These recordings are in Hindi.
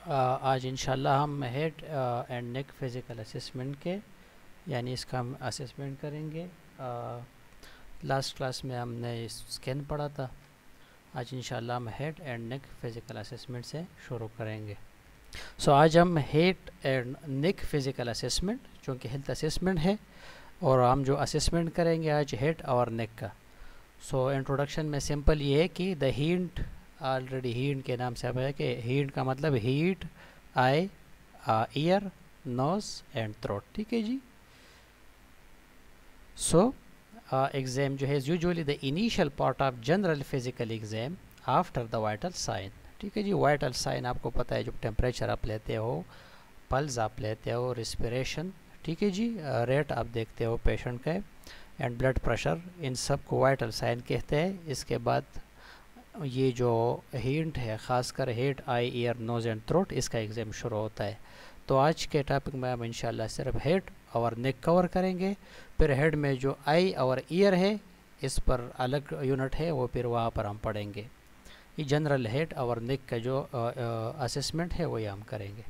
आज इंशाल्लाह हम head and neck physical assessment के यानी इसका हम असेसमेंट करेंगे। लास्ट क्लास में हमने स्कैन पढ़ा था। आज इंशाल्लाह हम head and neck physical assessment से शुरू करेंगे। आज हम head and neck physical assessment चूँकि हेल्थ असेसमेंट है और हम जो असेसमेंट करेंगे आज हेड और नेक का। इंट्रोडक्शन में सिंपल ये है कि द हीट, ऑलरेडी हीट के नाम से है कि हीट का मतलब हीट, eye, ear, nose and throat. ठीक है जी। एग्ज़ाम जो है usually the initial part of general physical exam after the vital sign. ठीक है जी। वाइटल साइन आपको पता है, जो टेम्परेचर आप लेते हो, पल्स आप लेते हो, रिस्पिरेशन, ठीक है जी, रेट आप देखते हो पेशेंट का, एंड ब्लड प्रेशर, इन सब को वाइटल साइन कहते हैं। इसके बाद ये जो हिंट है, ख़ासकर head, eye, ear, nose and throat, इसका एग्ज़ाम शुरू होता है। तो आज के टॉपिक में हम इंशाल्लाह सिर्फ हेड और नेक कवर करेंगे। फिर हेड में जो आई और ईयर है इस पर अलग यूनिट है, वो फिर वहाँ पर हम पढ़ेंगे। ये जनरल हेड और नेक का जो असेसमेंट है वही हम करेंगे।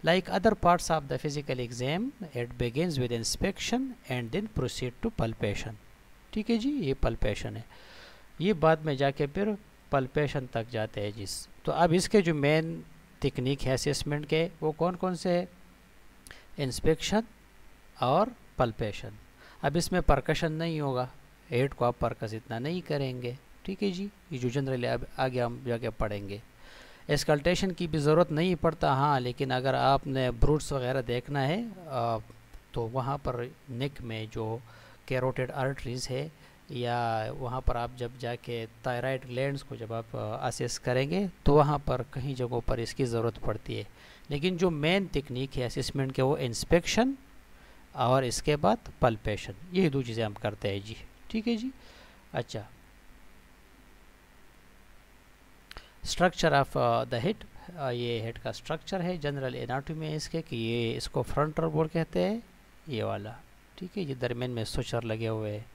Like other parts of the physical exam, it begins with inspection and then proceed to palpation. ठीक है जी, ये palpation है, ये बाद में जाके फिर palpation तक जाते हैं जिस। तो अब इसके जो मेन टेक्निक है असेसमेंट के वो कौन कौन से है? इंस्पेक्शन और पल्पेशन। अब इसमें परकशन नहीं होगा, हेड को आप परकस इतना नहीं करेंगे। ठीक है जी, ये जो जनरली अब आगे हम जाके पढ़ेंगे। एस्कल्टेशन की भी ज़रूरत नहीं पड़ता, हाँ, लेकिन अगर आपने ब्रूट्स वगैरह देखना है तो वहाँ पर नेक में जो कैरोटिड आर्टरीज़ है, या वहाँ पर आप जब जाके थायराइड ग्लैंड्स को जब आप असेस करेंगे तो वहाँ पर कहीं जगहों पर इसकी ज़रूरत पड़ती है। लेकिन जो मेन टेक्निक है असेसमेंट के वो इंस्पेक्शन और इसके बाद पल्पेशन, ये दो चीज़ें हम करते हैं जी। ठीक है जी। अच्छा, स्ट्रक्चर ऑफ द हेड, ये हेड का स्ट्रक्चर है, जनरल एनाटॉमी है इसके कि ये इसको फ्रंटल बोन कहते हैं, ये वाला। ठीक है, ये दरमियान में सुचर लगे हुए हैं।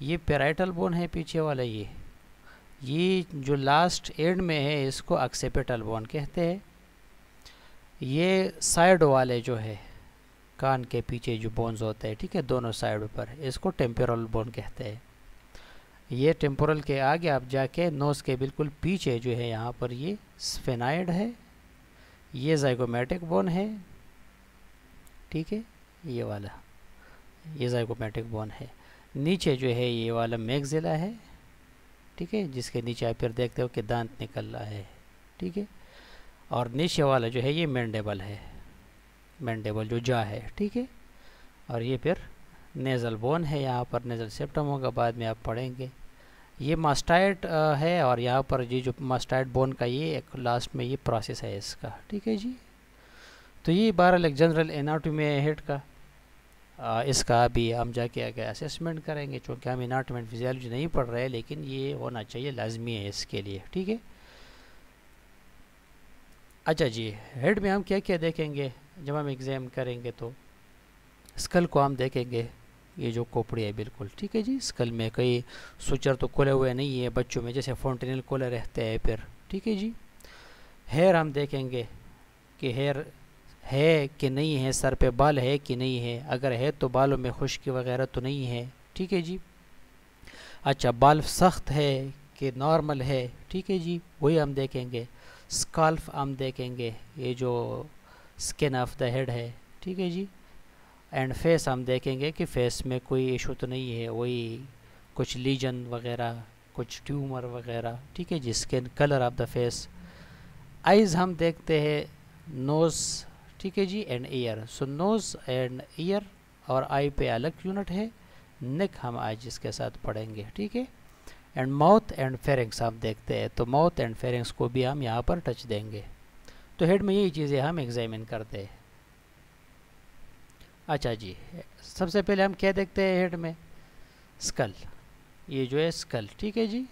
ये पैराइटल बोन है पीछे वाला, ये जो लास्ट एंड में है इसको ऑक्सीपिटल बोन कहते हैं। ये साइड वाले जो है कान के पीछे जो बोन्स होते हैं, ठीक है, दोनों साइड पर, इसको टेम्पोरल बोन कहते हैं। ये टेम्पोरल के आगे आप जाके नोज़ के बिल्कुल पीछे जो है यहाँ पर ये स्फेनाइड है, ये ज़ाइगोमेटिक बोन है। ठीक है, ये वाला ये ज़ाइगोमेटिक बोन है। नीचे जो है ये वाला मैक्सिला है, ठीक है, जिसके नीचे आप फिर देखते हो कि दांत निकल रहा है। ठीक है, और नीचे वाला जो है ये मैंडिबल है, मैंडिबल जो जा है। ठीक है, और ये फिर नेज़ल बोन है, यहाँ पर नेज़ल सेप्टम होगा, बाद में आप पढ़ेंगे। ये मास्टाइड है, और यहाँ पर ये जो मास्टाइड बोन का ये एक लास्ट में ये प्रोसेस है इसका। ठीक है जी। तो ये बहरहाल एक जनरल एनाटॉमी है हेड का। इसका अभी हम जाके आगे असेसमेंट करेंगे, चूँकि हम एनाटॉमी एंड फिजियोलॉजी नहीं पढ़ रहे हैं, लेकिन ये होना चाहिए, लाजमी है इसके लिए। ठीक है। अच्छा जी, हेड में हम क्या क्या देखेंगे जब हम एग्ज़ाम करेंगे? तो स्कल को हम देखेंगे, ये जो खोपड़ी है बिल्कुल। ठीक है जी, स्कल में कई सुचर तो खुले हुए नहीं है बच्चों में, जैसे फोंटेनल खुले रहते हैं फिर। ठीक है जी। हेयर हम देखेंगे कि हेयर है कि नहीं है, सर पे बाल है कि नहीं है, अगर है तो बालों में खुश्की वगैरह तो नहीं है। ठीक है जी। अच्छा, बाल सख्त है कि नॉर्मल है, ठीक है जी, वही हम देखेंगे। स्काल्फ हम देखेंगे, ये जो स्किन ऑफ द हेड है। ठीक है जी। एंड फेस हम देखेंगे कि फेस में कोई इशू तो नहीं है, वही कुछ लीजन वगैरह, कुछ ट्यूमर वगैरह। ठीक है जी। Skin colour of the face. Eyes हम देखते हैं, नोज़, ठीक है जी, and ear. So nose and ear और आई पे अलग यूनिट है, नेक हम आज इसके साथ पढ़ेंगे। ठीक है। एंड माउथ एंड फेरिंग्स हम देखते हैं, तो माउथ एंड फेरिंग्स को भी हम यहाँ पर टच देंगे। तो हेड में यही चीज़ें हम एग्जामिन करते हैं। अच्छा जी, सबसे पहले हम क्या देखते हैं हेड में? स्कल, ये जो है स्कल। ठीक है जी।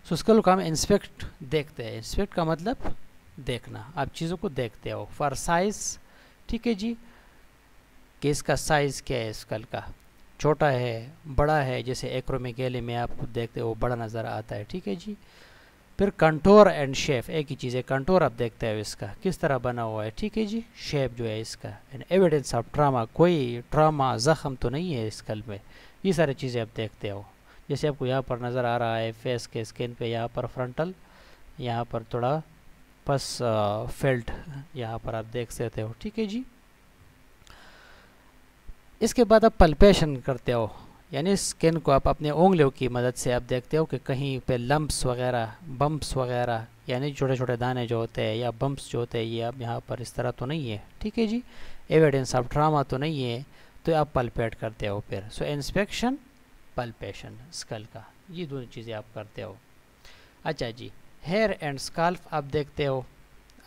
सो स्कल को हम इंस्पेक्ट देखते हैं। इंस्पेक्ट का मतलब देखना, आप चीज़ों को देखते हो। फॉर साइज, ठीक है जी, कि इसका साइज़ क्या है, स्कल का छोटा है, बड़ा है, जैसे एक्रोमेगैली में आप देखते हो बड़ा नज़र आता है। ठीक है जी। फिर कंटोर एंड शेप, एक ही चीज़ है, कंटोर आप देखते हो इसका किस तरह बना हुआ है, ठीक है जी। शेप जो है इसका, एंड एविडेंस ऑफ ट्रामा, कोई ट्रामा ज़ख्म तो नहीं है इस स्कल में, ये सारी चीज़ें आप देखते हो। जैसे आपको यहाँ पर नज़र आ रहा है फेस के स्किन पे, यहाँ पर फ्रंटल, यहाँ पर थोड़ा पस फेल्ट, यहाँ पर आप देख सकते हो, ठीक है जी। इसके बाद आप पल्पेशन करते हो, यानी स्किन को आप अपने उंगलियों की मदद से आप देखते हो कि कहीं पे लम्ब्स वगैरह, बम्प्स वगैरह, यानी छोटे छोटे दाने जो होते हैं या बम्प्स जो होते हैं, ये अब यहाँ पर इस तरह तो नहीं है, ठीक है जी। एविडेंस ऑफ ट्रामा तो नहीं है, तो आप पल्पेट करते हो फिर। सो इंस्पेक्शन, पल्पेशन स्कल का, ये दोनों चीज़ें आप करते हो। अच्छा जी, हेयर एंड स्काल्प आप देखते हो।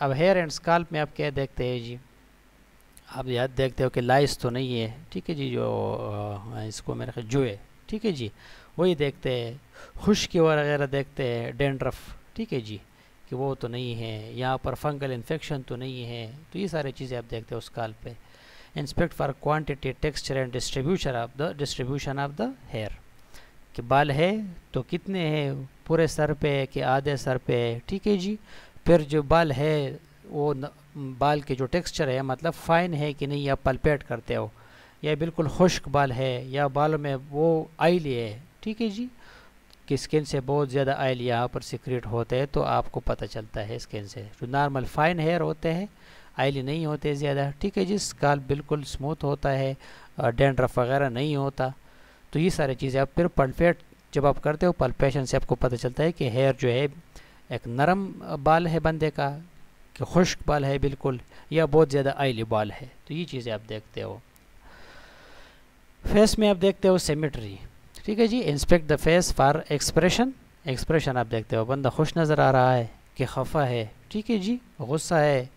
अब हेयर एंड स्काल्प में आप क्या देखते हैं जी, आप याद देखते हो कि लाइस तो नहीं है, ठीक है जी, जो इसको मेरे ख्याल जुए, ठीक है जी, वही देखते हैं। खुश्की वगैरह देखते हैं, डेंड्रफ, ठीक है जी, कि वो तो नहीं है, यहाँ पर फंगल इन्फेक्शन तो नहीं है, तो ये सारी चीज़ें आप देखते हो स्काल्प पे। Inspect for quantity, texture and distribution of the hair, कि बाल है तो कितने हैं, पूरे सर पे है कि आधे सर पे है, ठीक है जी। फिर जो बाल है वो बाल के जो टेक्सचर है, मतलब फाइन है कि नहीं, आप पल्पेट करते हो, या बिल्कुल खुश्क बाल है, या बालों में वो आयली है, ठीक है जी, कि स्किन से बहुत ज़्यादा आयल यहाँ पर सीक्रेट होते हैं, तो आपको पता चलता है स्किन से। जो नॉर्मल फाइन हेयर होते हैं, आयली नहीं होते ज़्यादा, ठीक है जी, स्काल्प बिल्कुल स्मूथ होता है, डैंड्रफ वगैरह नहीं होता, तो ये सारी चीज़ें आप फिर पल्पेट जब आप करते हो, पल्पेशन से आपको पता चलता है कि हेयर जो है एक नरम बाल है बंदे का, कि खुश्क बाल है बिल्कुल, या बहुत ज़्यादा आयली बाल है, तो ये चीज़ें आप देखते हो। फेस में आप देखते हो सिमेट्री, ठीक है जी। Inspect the face for expression, expression आप देखते हो, बंदा खुश नज़र आ रहा है कि खफा है, ठीक है जी, गुस्सा है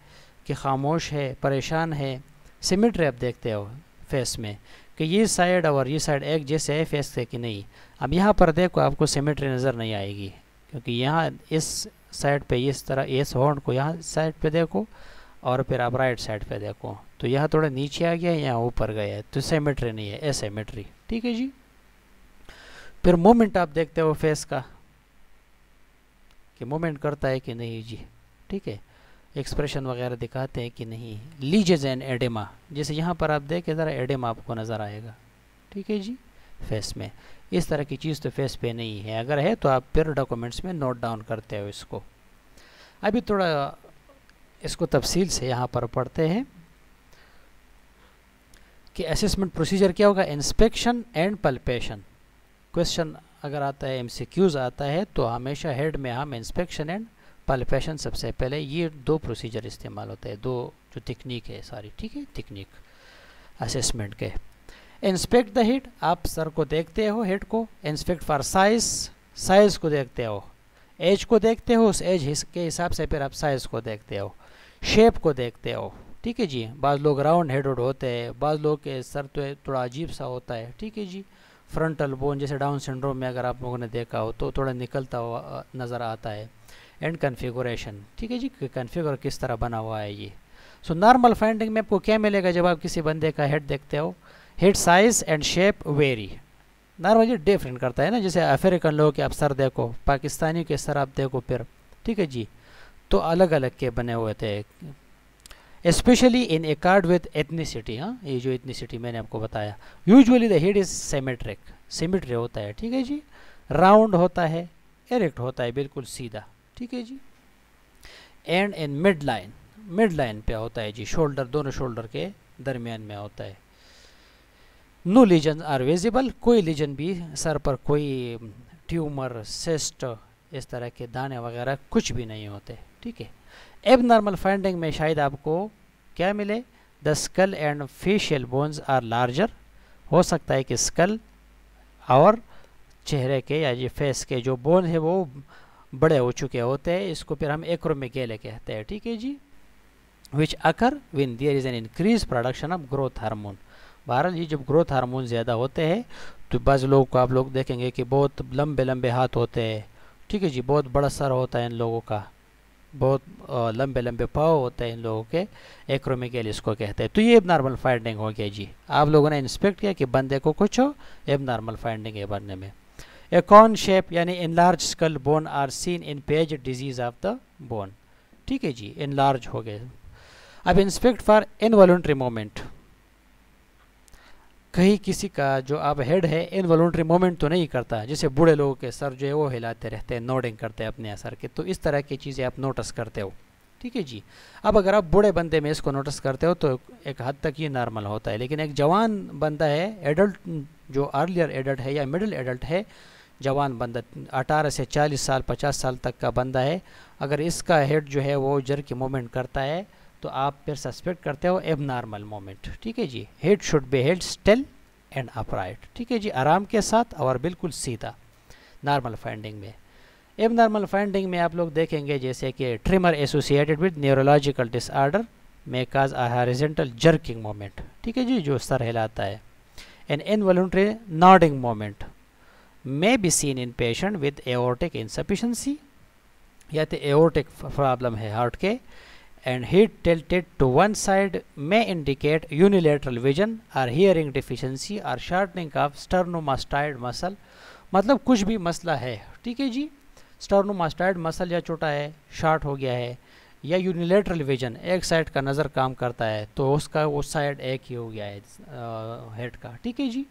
कि खामोश है, परेशान है। सिमेट्री आप देखते हो फेस में, कि ये साइड और ये साइड एक जैसे है फेस से कि नहीं। अब यहाँ पर देखो आपको सिमेट्री नज़र नहीं आएगी, क्योंकि यहाँ इस साइड पे इस तरह, इस हॉर्न को यहाँ साइड पे देखो, और फिर आप राइट साइड पे देखो, तो यहाँ थोड़ा नीचे आ गया, यहाँ ऊपर गया है, तो सिमेट्री नहीं है, एसिमेट्री, ठीक है जी। फिर मूवमेंट आप देखते हो फेस का, कि मूवमेंट करता है कि नहीं जी, ठीक है, एक्सप्रेशन वगैरह दिखाते हैं कि नहीं। लीजेस एंड एडेमा, जैसे यहाँ पर आप देखें ज़रा, एडेमा आपको नज़र आएगा, ठीक है जी, फेस में। इस तरह की चीज़ तो फेस पे नहीं है, अगर है तो आप फिर डॉक्यूमेंट्स में नोट डाउन करते हो इसको। अभी थोड़ा इसको तफसील से यहाँ पर पढ़ते हैं कि असेसमेंट प्रोसीजर क्या होगा। इंस्पेक्शन एंड पल्पेशन, क्वेश्चन अगर आता है, MCQs आता है, तो हमेशा हेड में हम इंस्पेक्शन एंड पल्पेशन सबसे पहले, ये दो प्रोसीजर इस्तेमाल होते हैं, दो जो टेक्निक है सारी, ठीक है, टेक्निक असेसमेंट के। इंस्पेक्ट द हेड, आप सर को देखते हो, हेड को। इंस्पेक्ट फॉर साइज, साइज़ को देखते हो। एज को देखते हो, उस एज के हिसाब से फिर आप साइज़ को देखते हो। शेप को देखते हो, ठीक है जी, बाज़ लोग राउंड हेडेड होते हैं, बाज़ लोग के सर तो थोड़ा अजीब सा होता है, ठीक है जी। फ्रंटल बोन जैसे डाउन सिंड्रोम में अगर आप लोगों ने देखा हो तो थोड़ा निकलता हुआ नज़र आता है। एंड कन्फिगुरेशन, ठीक है जी, कन्फिगर किस तरह बना हुआ है ये। सो नॉर्मल फाइंडिंग में आपको क्या मिलेगा जब आप किसी बंदे का हेड देखते हो, head size and shape very, normally different करता है ना, जैसे अफ्रीकन लोगों के आप सर देखो, पाकिस्तानी के सर आप देखो फिर, ठीक है जी, तो अलग अलग के बने हुए थे, specially in accord with ethnicity. हाँ, ये जो एथनिसिटी मैंने आपको बताया, usually the head is symmetric, symmetry होता है, ठीक है जी, राउंड होता है, एरेक्ट होता है, बिल्कुल सीधा, ठीक है जी। And in mid line, mid line पे होता है जी, शोल्डर, दोनों शोल्डर के दरमियान में होता है। नो लीजन आर विजिबल, कोई लीजन भी सर पर, कोई ट्यूमर, सिस्ट, इस तरह के दाने वगैरह कुछ भी नहीं होते, ठीक है। एब नॉर्मल फाइंडिंग में शायद आपको क्या मिले, the skull and facial bones are larger, हो सकता है कि स्कल और चेहरे के या ये फेस के जो बोन है वो बड़े हो चुके होते हैं, इसको फिर हम एक्रोमेगेले कहते हैं, ठीक है जी। Which occur when there is an increase production of growth hormone, बहरहाल ये जब ग्रोथ हार्मोन ज़्यादा होते हैं तो बाज़ लोगों को आप लोग देखेंगे कि बहुत लंबे लंबे हाथ होते हैं, ठीक है जी, बहुत बड़ा सर होता है इन लोगों का, बहुत लंबे लंबे पाँव होते हैं इन लोगों के, एक्रोमेगेल इसको कहते हैं। तो ये एब नॉर्मल फाइंडिंग हो गया जी, आप लोगों ने इंस्पेक्ट किया कि बंदे को कुछ हो, एब नॉर्मल फाइंडिंग है बनने में। ए कॉर्न शेप यानी enlarge skull bone are seen in page disease of the bone. ठीक है जी, इनलार्ज हो गए। अब इंस्पेक्ट फॉर इनवॉलंटरी मूवमेंट, कहीं किसी का जो अब हेड है इनवॉलंटरी मूवमेंट तो नहीं करता, जैसे बूढ़े लोगों के सर जो है वो हिलाते रहते हैं, नोडिंग करते हैं अपने असर के, तो इस तरह की चीज़ें आप नोटिस करते हो। ठीक है जी। अब अगर आप बूढ़े बंदे में इसको नोटिस करते हो तो एक हद तक ये नॉर्मल होता है, लेकिन एक जवान बंदा है, एडल्ट जो अर्लियर एडल्ट है या मिडिल एडल्ट है, जवान बंदा 18 से 40 साल 50 साल तक का बंदा है, अगर इसका हेड जो है वो जर की मूवमेंट करता है तो आप फिर सस्पेक्ट करते हो एबनॉर्मल मूवमेंट। ठीक है जी। Head should be held still and upright. ठीक है जी, आराम के साथ और बिल्कुल सीधा। नॉर्मल फाइंडिंग में, एबनॉर्मल फाइंडिंग में आप लोग देखेंगे जैसे कि tremor associated with neurological disorder में cause a horizontal jerking movement. ठीक है जी, जो सर हिलाता है। An involuntary nodding movement may be seen in patient with aortic insufficiency, या तो aortic प्रॉब्लम है हार्ट के, and head tilted to one side may indicate unilateral vision or hearing deficiency or shortening of sternomastoid muscle। मतलब कुछ भी मसला है, ठीक है जी, स्टर्नोमास्टॉइड मसल या छोटा है, शॉर्ट हो गया है, या यूनिलेटरल विजन, एक साइड का नज़र काम करता है तो उसका वो साइड एक ही हो गया है हेड का। ठीक है जी,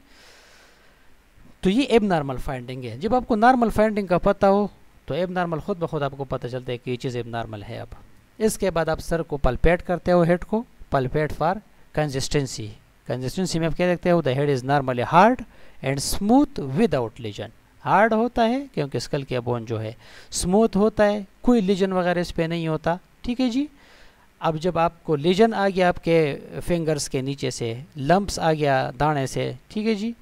तो ये एब नॉर्मल फाइंडिंग है। जब आपको नॉर्मल फाइंडिंग का पता हो तो एब नॉर्मल खुद ब खुद आपको पता चलता है कि ये चीज़ एब नॉर्मल है। अब इसके बाद आप सर को पल्पेट करते हो, हेड को पल्पेट फॉर कंसिस्टेंसी। कंसिस्टेंसी में आप क्या देखते हो, the head is normally hard and smooth without lesion. Hard होता है क्योंकि स्कल के बोन जो है, स्मूथ होता है, कोई लीजन वगैरह इस पर नहीं होता। ठीक है जी। अब जब आपको लीजन आ गया आपके फिंगर्स के नीचे से, लंप्स आ गया दाने से, ठीक है जी,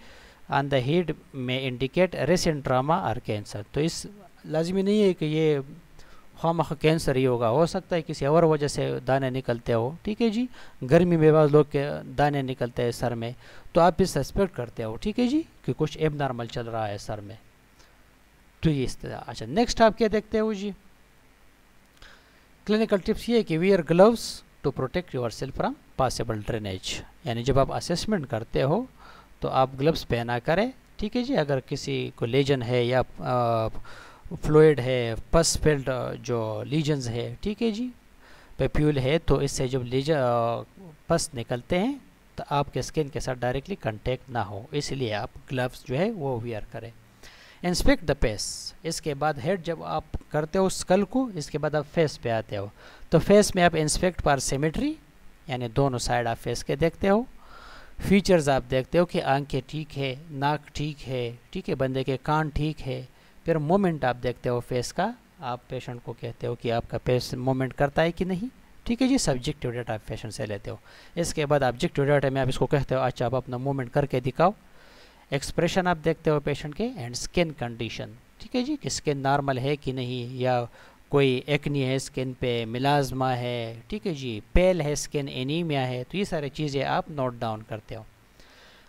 ऑन द हेड में इंडिकेट रेसेंट ट्रामा और कैंसर। तो इस लाजमी नहीं है कि ये खामखा कैंसर ही होगा, हो सकता है किसी और वजह से दाने निकलते हो। ठीक है जी, गर्मी में बाद लोग के दाने निकलते हैं सर में, तो आप भी सस्पेक्ट करते हो, ठीक है जी, कि कुछ एबनॉर्मल चल रहा है सर में। तो ये इस तरह। अच्छा, नेक्स्ट आप क्या देखते हो जी, क्लिनिकल टिप्स ये है कि wear gloves to protect yourself from possible drainage. यानी जब आप असेसमेंट करते हो तो आप ग्लव्स पहना करें। ठीक है जी, अगर किसी को लीजन है या फ्लूइड है, पस फिल्ड जो लीजन्स है, ठीक है जी, पेप्यूल है, तो इससे जब लीजन पस निकलते हैं तो आपके स्किन के साथ डायरेक्टली कांटेक्ट ना हो, इसलिए आप ग्लव्स जो है वो वियर करें। इंस्पेक्ट द फेस, इसके बाद हेड जब आप करते हो स्कल को, इसके बाद आप फेस पे आते हो, तो फेस में आप इंस्पेक्ट फॉर सिमेट्री, यानी दोनों साइड आप फेस के देखते हो। फीचर्स आप देखते हो कि आंखें ठीक है, नाक ठीक है, ठीक है, बंदे के कान ठीक है। फिर मोमेंट आप देखते हो फेस का, आप पेशेंट को कहते हो कि आपका फेस मोमेंट करता है कि नहीं। ठीक है जी, सब्जेक्टिव डाटा आप पेशेंट से लेते हो। इसके बाद ऑब्जेक्टिव डाटा में आप इसको कहते हो अच्छा आप अपना मूवमेंट करके दिखाओ। एक्सप्रेशन आप देखते हो पेशेंट के, एंड स्किन कंडीशन, ठीक है जी, कि स्किन नॉर्मल है कि नहीं, या कोई एक्नी है स्किन पे, मिलाजमा है, ठीक है जी, पेल है स्किन, एनीमिया है, तो ये सारी चीज़ें आप नोट डाउन करते हो।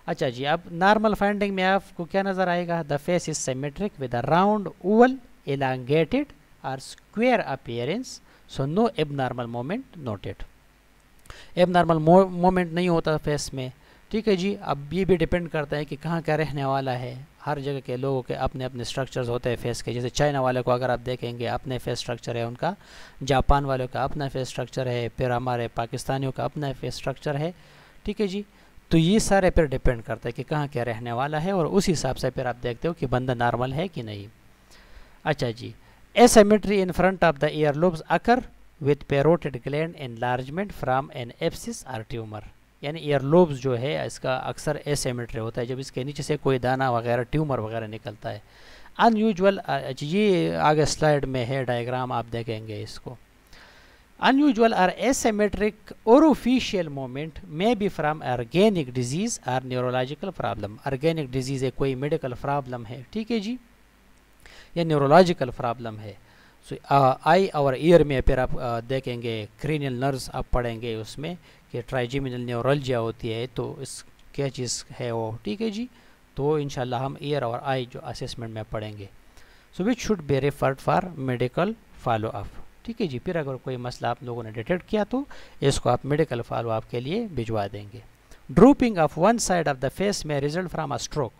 अच्छा जी, अब नॉर्मल फाइंडिंग में आपको क्या नज़र आएगा, the face is symmetric with a round Oval elongated or square appearance, so no abnormal moment noted। Abnormal moment नहीं होता फेस में। ठीक है जी, अब ये भी डिपेंड करता है कि कहाँ का रहने वाला है। हर जगह के लोगों के अपने अपने स्ट्रक्चर्स होते हैं फेस के, जैसे चाइना वाले को अगर आप देखेंगे अपने फेस स्ट्रक्चर है उनका, जापान वालों का अपना फेस स्ट्रक्चर है, फिर हमारे पाकिस्तानियों का अपना फेस स्ट्रक्चर है। ठीक है जी, तो ये सारे फिर डिपेंड करता है कि कहाँ क्या रहने वाला है, और उस हिसाब से फिर आप देखते हो कि बंदा नॉर्मल है कि नहीं। अच्छा जी, asymmetry in front of the ear lobes occur with parotid gland enlargement from an abscess और ट्यूमर। यानी ईयर लोब्स जो है इसका अक्सर एसिमेट्री होता है, जब इसके नीचे से कोई दाना वगैरह ट्यूमर वगैरह निकलता है। अनयूजुअल, ये आगे स्लाइड में है डायग्राम, आप देखेंगे इसको। अनयूजुअल और asymmetric orofacial movement may be from organic disease और न्यूरोलॉजिकल प्रॉब्लम। ऑर्गेनिक डिजीज है, कोई मेडिकल प्रॉब्लम है, ठीक है जी, या न्यूरोलॉजिकल प्रॉब्लम है। सो आई और ईयर में फिर आप देखेंगे क्रेनियल नर्व्स आप पढ़ेंगे उसमें कि ट्राइजेमिनल न्यूरोलजिया होती है, तो इस क्या चीज़ है वो, ठीक है जी, तो इंशाल्लाह हम ईयर और आई जो असेसमेंट में पढ़ेंगे। So which should be referred for medical follow up. ठीक है जी, फिर अगर कोई मसला आप लोगों ने डिटेक्ट किया तो इसको आप मेडिकल फॉलो अप के लिए भिजवा देंगे। Drooping of one side of the face may result from a stroke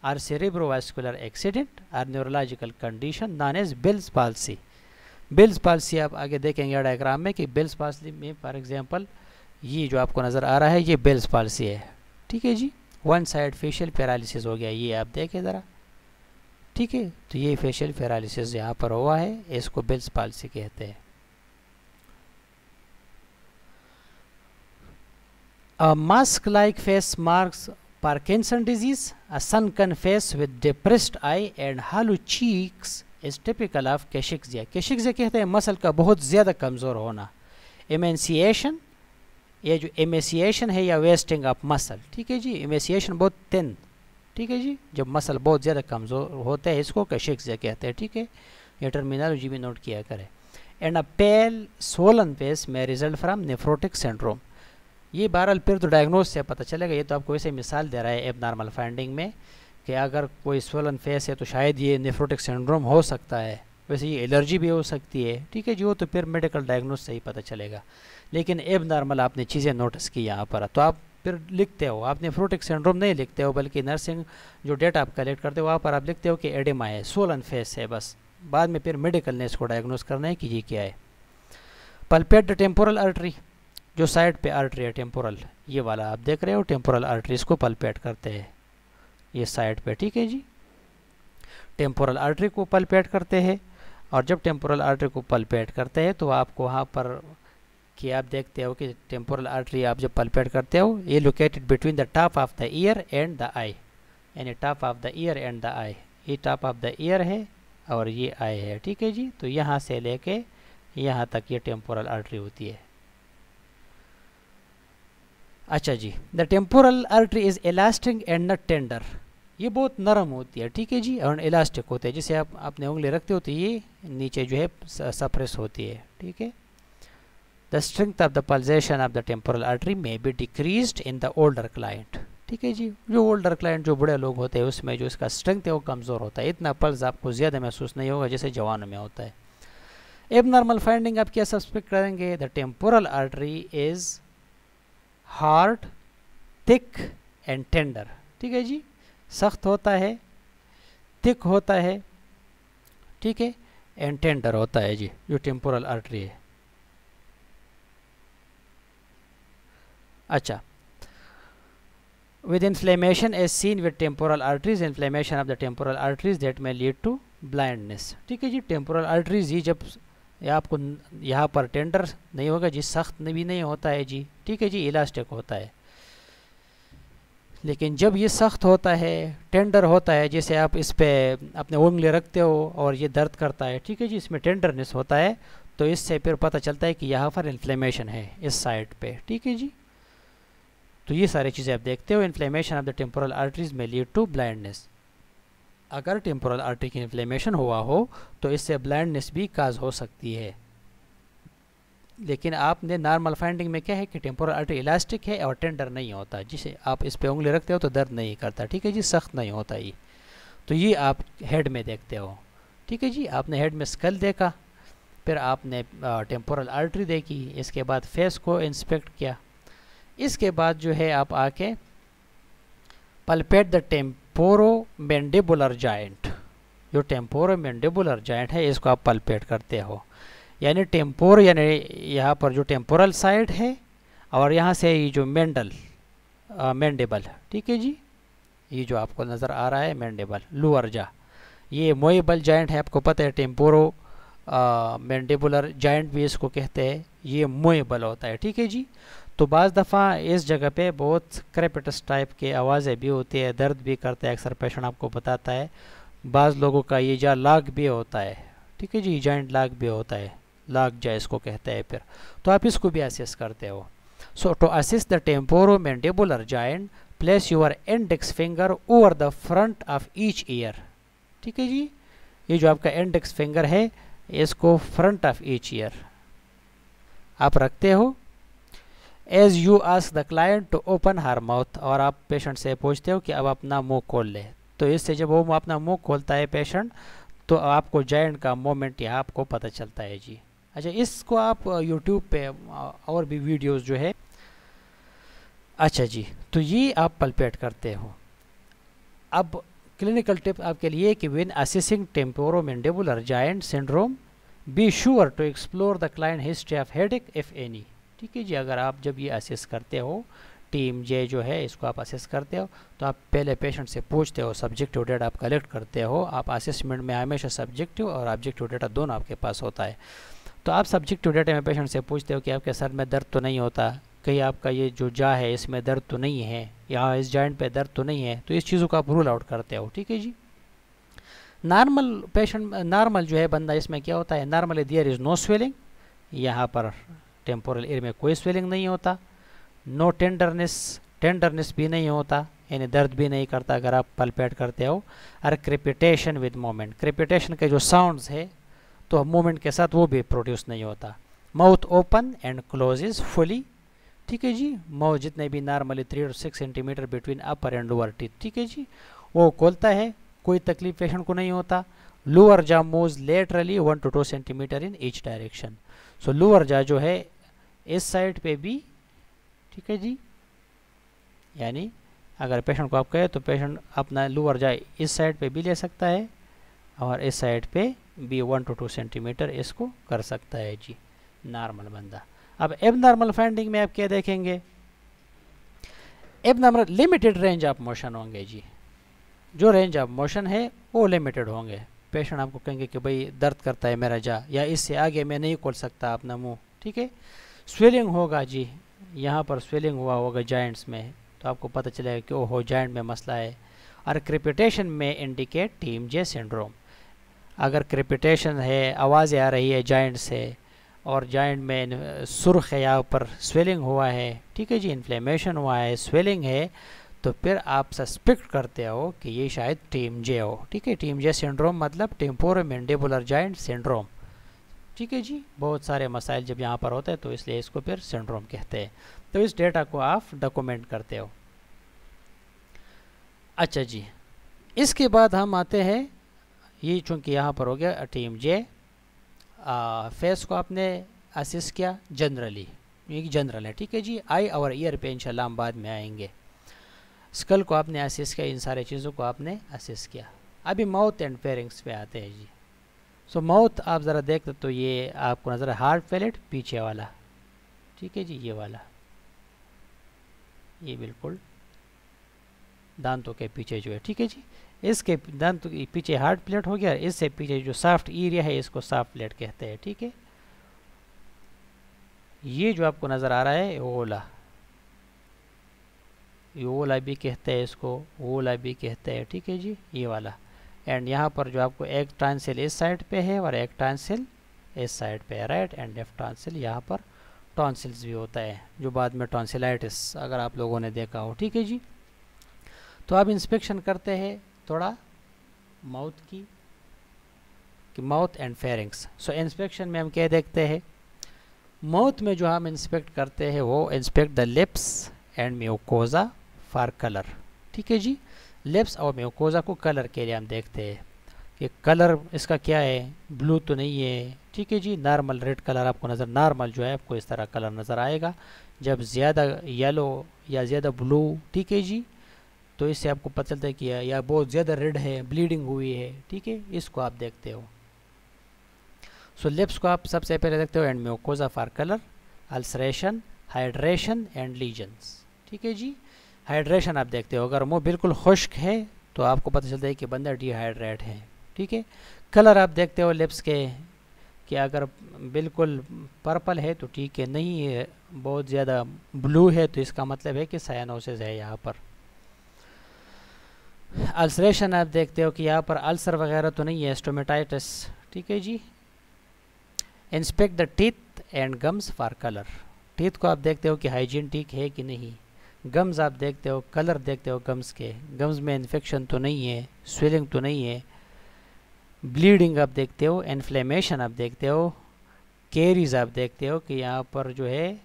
or cerebrovascular accident or neurological condition known as Bell's palsy. Bell's palsy आप आगे देखेंगे डायग्राम में कि Bell's palsy में फॉर एग्जांपल ये जो आपको नज़र आ रहा है ये Bell's palsy है, ठीक है जी। वन साइड फेशियल पैरालिसिस हो गया, ये आप देखें ज़रा, ठीक है। तो ये फेशियल पैरालिसिस यहाँ पर हुआ है, इसको Bell's palsy कहते हैं। A mask-like face marks Parkinson disease. A sunken face with depressed eye and hollow cheeks is typical of cachexia. Cachexia कहते हैं मसल का बहुत ज़्यादा कमज़ोर होना। Emaciation, ये जो emaciation है या wasting of muscle, ठीक है जी। emaciation बहुत thin, ठीक है जी, जब मसल बहुत ज़्यादा कमज़ोर होते हैं इसको cachexia कहते हैं, ठीक है। ये टर्मिनोलॉजी भी नोट किया करें। And a pale swollen face may result from nephrotic syndrome. ये बहरहाल फिर तो डायग्नोस से पता चलेगा, ये तो आपको वैसे मिसाल दे रहा है एबनॉर्मल फाइंडिंग में कि अगर कोई स्वोलन फेस है तो शायद ये नेफ्रोटिक सिंड्रोम हो सकता है, वैसे ये एलर्जी भी हो सकती है, ठीक है जी। वो तो फिर मेडिकल डायग्नोस से ही पता चलेगा, लेकिन एबनॉर्मल आपने चीज़ें नोटिस की यहाँ पर, तो आप फिर लिखते हो, आप नेफ्रोटिक सिंड्रोम नहीं लिखते हो, बल्कि नर्सिंग जो डेटा आप कलेक्ट करते हो वहाँ पर आप लिखते हो कि एडेमा है, स्वोलन फेस है, बस बाद में फिर मेडिकल ने इसको डायग्नोस करना है कि ये क्या है। पल्पेट द टेम्पोरल आर्टरी, जो साइड पे आर्टरी है टेम्पोरल, ये वाला आप देख रहे हो टेम्पोरल आर्टरी, इसको पल्पेट करते हैं ये साइड पे, ठीक है जी। टेम्पोरल आर्टरी को पल्पेट करते हैं, और जब टेम्पोरल आर्टरी को पल्पेट करते हैं तो आपको वहाँ पर कि आप देखते हो कि टेम्पोरल आर्टरी आप जब पल्पेट करते हो ये located between the top of the ear and the eye, यानी top of the ear and the eye, ये टॉप ऑफ द ईयर है और ये आई है, ठीक है जी। तो यहाँ से लेके यहाँ तक ये टेम्पोरल आर्टरी होती है। अच्छा जी, the temporal artery is elastic and not tender, ये बहुत नरम होती है, ठीक है जी, और इलास्टिक होते हैं, जिसे आप अपने उंगली रखते हो तो ये नीचे जो है सप्रेस होती है, ठीक है। The strength of the pulsation of the temporal artery may be decreased in the older client, ठीक है जी। जो ओल्डर क्लाइंट जो बड़े लोग होते हैं उसमें जो इसका स्ट्रेंथ है वो कमज़ोर होता है, इतना पल्स आपको ज़्यादा महसूस नहीं होगा जैसे जवानों में होता है। एबनॉर्मल फाइंडिंग आप क्या सस्पेक्ट करेंगे, the temporal artery is hard, thick and tender, ठीक है जी, सख्त होता है, थिक होता है, ठीक है, एंड टेंडर होता है जी, जो टेम्पोरल आर्टरी है। अच्छा, with inflammation as seen with temporal arteries, inflammation of the temporal arteries that may lead to blindness, ठीक है जी। टेम्पोरल आर्टरीज ये जब आपको यहाँ पर टेंडर नहीं होगा जी, सख्त भी नहीं होता है जी, ठीक है जी, इलास्टिक होता है, लेकिन जब ये सख्त होता है, टेंडर होता है, जैसे आप इस पे अपने उंगली रखते हो और ये दर्द करता है, ठीक है जी, इसमें टेंडरनेस होता है, तो इससे फिर पता चलता है कि यहाँ पर इन्फ्लेमेशन है इस साइड पे, ठीक है जी। तो ये सारी चीज़ें आप देखते हो। Inflammation of the temporal arteries में लीड टू ब्लाइंडनेस, अगर टेम्पोरल आर्टरी की इन्फ्लेमेशन हुआ हो तो इससे ब्लाइंडनेस भी काज हो सकती है, लेकिन आपने नॉर्मल फाइंडिंग में क्या है कि टेम्पोरल आर्टरी इलास्टिक है और टेंडर नहीं होता, जिसे आप इस पे उंगली रखते हो तो दर्द नहीं करता, ठीक है जी, सख्त नहीं होता ये। तो ये आप हेड में देखते हो, ठीक है जी। आपने हेड में स्कल देखा, फिर आपने टेम्पोरल आर्टरी देखी, इसके बाद फेस को इंस्पेक्ट किया, इसके बाद जो है आप आके पल्पेट द टेम्पोरोमैंडिबुलर जॉइंट, जो टेम्पोरोमैंडिबुलर जॉइंट है इसको आप पल्पेट करते हो, यानी टेम्पोर यानी यहाँ पर जो टेम्पोरल साइड है और यहाँ से ये जो मैंडिबल, ठीक है जी, ये जो आपको नज़र आ रहा है मैंडिबल लोअर जा, ये मोएबल जॉइंट है, आपको पता है टेम्पोरो मैंडिबुलर जॉइंट भी इसको कहते हैं, ये मोएबल होता है, ठीक है जी। तो बाज़ दफ़ा इस जगह पे बहुत क्रेपिटस टाइप के आवाज़ें भी होती है, दर्द भी करता है, अक्सर पेशेंट आपको बताता है। बाज़ लोगों का ये जा लाग भी होता है, ठीक है जी, जॉइंट लाग भी होता है, लाग जा इसको कहते हैं फिर, तो आप इसको भी असेस करते हो। So to assess the temporomandibular joint place your index finger over the front of each ear, ठीक है जी, ये जो आपका इंडेक्स फिंगर है इसको फ्रंट ऑफ ईच ईयर आप रखते हो। As you ask the client to open her mouth, और आप पेशेंट से पूछते हो कि अब अपना मुंह खोल ले, तो इससे जब वो अपना मुंह खोलता है पेशेंट तो आपको जॉइंट का मोमेंट यहाँ आपको पता चलता है जी। अच्छा, इसको आप यूट्यूब पे और भी वीडियोस जो है, अच्छा जी, तो ये आप पल्पेट करते हो। अब क्लिनिकल टिप आपके लिए कि when assessing temporomandibular joint syndrome be sure to explore the client history of headache if any. ठीक है जी, अगर आप जब ये असेस करते हो, टीम जे जो है इसको आप असेस करते हो, तो आप पहले पेशेंट से पूछते हो, सब्जेक्टिव डेटा आप कलेक्ट करते हो। आप असेसमेंट में हमेशा सब्जेक्टिव और ऑब्जेक्टिव डेटा दोनों आपके पास होता है। तो आप सब्जेक्टिव डेटा में पेशेंट से पूछते हो कि आपके सर में दर्द तो नहीं होता, कहीं आपका ये जो जा है इसमें दर्द तो नहीं है, या इस जॉइंट पे दर्द तो नहीं है, तो इस चीज़ों को आप रूल आउट करते हो। ठीक है जी। नॉर्मल पेशेंट, नॉर्मल जो है बंदा, इसमें क्या होता है, normally there is no swelling, यहाँ पर टेम्पोरल एरिया में कोई स्वेलिंग नहीं होता। नो टेंडरनेस, टेंडरनेस भी नहीं होता, यानी दर्द भी नहीं करता अगर आप पल्पेट करते हो। और क्रेपिटेशन विद मोमेंट, क्रेपिटेशन के जो साउंड्स है तो मूवमेंट के साथ वो भी प्रोड्यूस नहीं होता। Mouth open and closes fully. ठीक है जी, माउथ जितने भी normally 3 to 6 centimetre between upper and lower teeth, ठीक है जी, वो खोलता है, कोई तकलीफ पेशेंट को नहीं होता। Lower jaw moves laterally 1 to 2 centimetre in each direction. So lower jaw जो है इस साइड पे भी, ठीक है जी, यानी अगर पेशेंट को आप कहे तो पेशेंट अपना लोअर जा इस साइड पे भी ले सकता है और इस साइड पे भी 1 to 2 सेंटीमीटर इसको कर सकता है जी, नॉर्मल बंदा। अब एबनॉर्मल फाइंडिंग में आप क्या देखेंगे, abnormal limited range of motion होंगे जी, जो रेंज ऑफ मोशन है वो लिमिटेड होंगे। पेशेंट आपको कहेंगे कि भाई दर्द करता है मेरा जा, या इससे आगे मैं नहीं खोल सकता अपना मुंह। ठीक है, स्वेलिंग होगा जी, यहाँ पर स्वेलिंग हुआ होगा जॉइंट्स में, तो आपको पता चलेगा कि ओहो जॉइंट में मसला है। और क्रेपिटेशन में इंडिकेट टीम जे सिंड्रोम, अगर क्रेपिटेशन है, आवाज़ें आ रही है जॉइंट से, और जॉइंट में सुर्ख है, यहाँ पर स्वेलिंग हुआ है, ठीक है जी, इन्फ्लेमेशन हुआ है, स्वेलिंग है, तो फिर आप सस्पेक्ट करते हो कि ये शायद टीम जे हो। ठीक है, टीम जे सिंड्रोम मतलब टेम्पोरोमैंडिबुलर जॉइंट सिंड्रोम। ठीक है जी, बहुत सारे मसाइल जब यहाँ पर होते हैं तो इसलिए इसको फिर सिंड्रोम कहते हैं। तो इस डेटा को आप डॉक्यूमेंट करते हो। अच्छा जी, इसके बाद हम आते हैं, ये चूँकि यहाँ पर हो गया टीम जे, फेस को आपने असिस्ट किया जनरली, ये जनरल है। ठीक है जी, आई और ईयर पे इंशाल्लाह हम बाद में आएंगे। स्कल को आपने असिस्ट किया, इन सारे चीज़ों को आपने असिस्ट किया। अभी माउथ एंड फेरिंग्स पे आते हैं जी। सो माउथ आप ज़रा देखते तो ये आपको नज़र है हार्ड पैलेट पीछे वाला, ठीक है जी, ये वाला, ये बिल्कुल दांतों के पीछे जो है, ठीक है जी, इसके दांतों के पीछे हार्ड प्लेट हो गया, इससे पीछे जो सॉफ्ट एरिया है इसको सॉफ्ट प्लेट कहते हैं। ठीक है, ये जो आपको नज़र आ रहा है ओला, ये ओला भी कहते हैं इसको, ओला भी कहते हैं। ठीक है जी, ये वाला। एंड यहाँ पर जो आपको एक टॉन्सिल इस साइड पे है और एक टॉन्सिल इस साइड पे है, राइट एंड लेफ्ट टॉन्सिल। यहाँ पर टॉन्सिल्स भी होता है जो बाद में टॉन्सिलाइटिस अगर आप लोगों ने देखा हो। ठीक है जी, तो आप इंस्पेक्शन करते हैं थोड़ा माउथ की mouth and pharynx. So inspection में हम क्या देखते हैं, माउथ में जो हम इंस्पेक्ट करते हैं वो inspect the lips and mucosa for colour. ठीक है जी, लिप्स और म्यूकोजा को कलर के लिए हम देखते हैं कि कलर इसका क्या है, ब्लू तो नहीं है। ठीक है जी, नॉर्मल रेड कलर आपको नज़र, नॉर्मल जो है आपको इस तरह कलर नज़र आएगा। जब ज़्यादा येलो या ज़्यादा ब्लू, ठीक है जी, तो इससे आपको पता चलता है कि या बहुत ज़्यादा रेड है, ब्लीडिंग हुई है। ठीक है, इसको आप देखते हो। सो लिप्स को आप सबसे पहले देखते हो and mucosa for colour, ulceration, hydration and lesions. ठीक है जी, हाइड्रेशन आप देखते हो, अगर मुंह बिल्कुल खुश्क है तो आपको पता चलता है कि बंदा डिहाइड्रेट है। ठीक है, कलर आप देखते हो लिप्स के कि अगर बिल्कुल पर्पल है तो ठीक है, नहीं है बहुत ज़्यादा ब्लू है तो इसका मतलब है कि साइनोसिस है यहाँ पर। अल्सरेशन आप देखते हो कि यहाँ पर अल्सर वगैरह तो नहीं है, स्टोमेटाइटिस। ठीक है जी, inspect the teeth and gums for colour, teeth को आप देखते हो कि हाइजीन ठीक है कि नहीं। गम्स आप देखते हो, कलर देखते हो गम्स के, गम्स में इन्फेक्शन तो नहीं है, स्वेलिंग तो नहीं है, ब्लीडिंग आप देखते हो, इन्फ्लेमेशन आप देखते हो, कैरीज आप देखते हो कि यहाँ पर जो है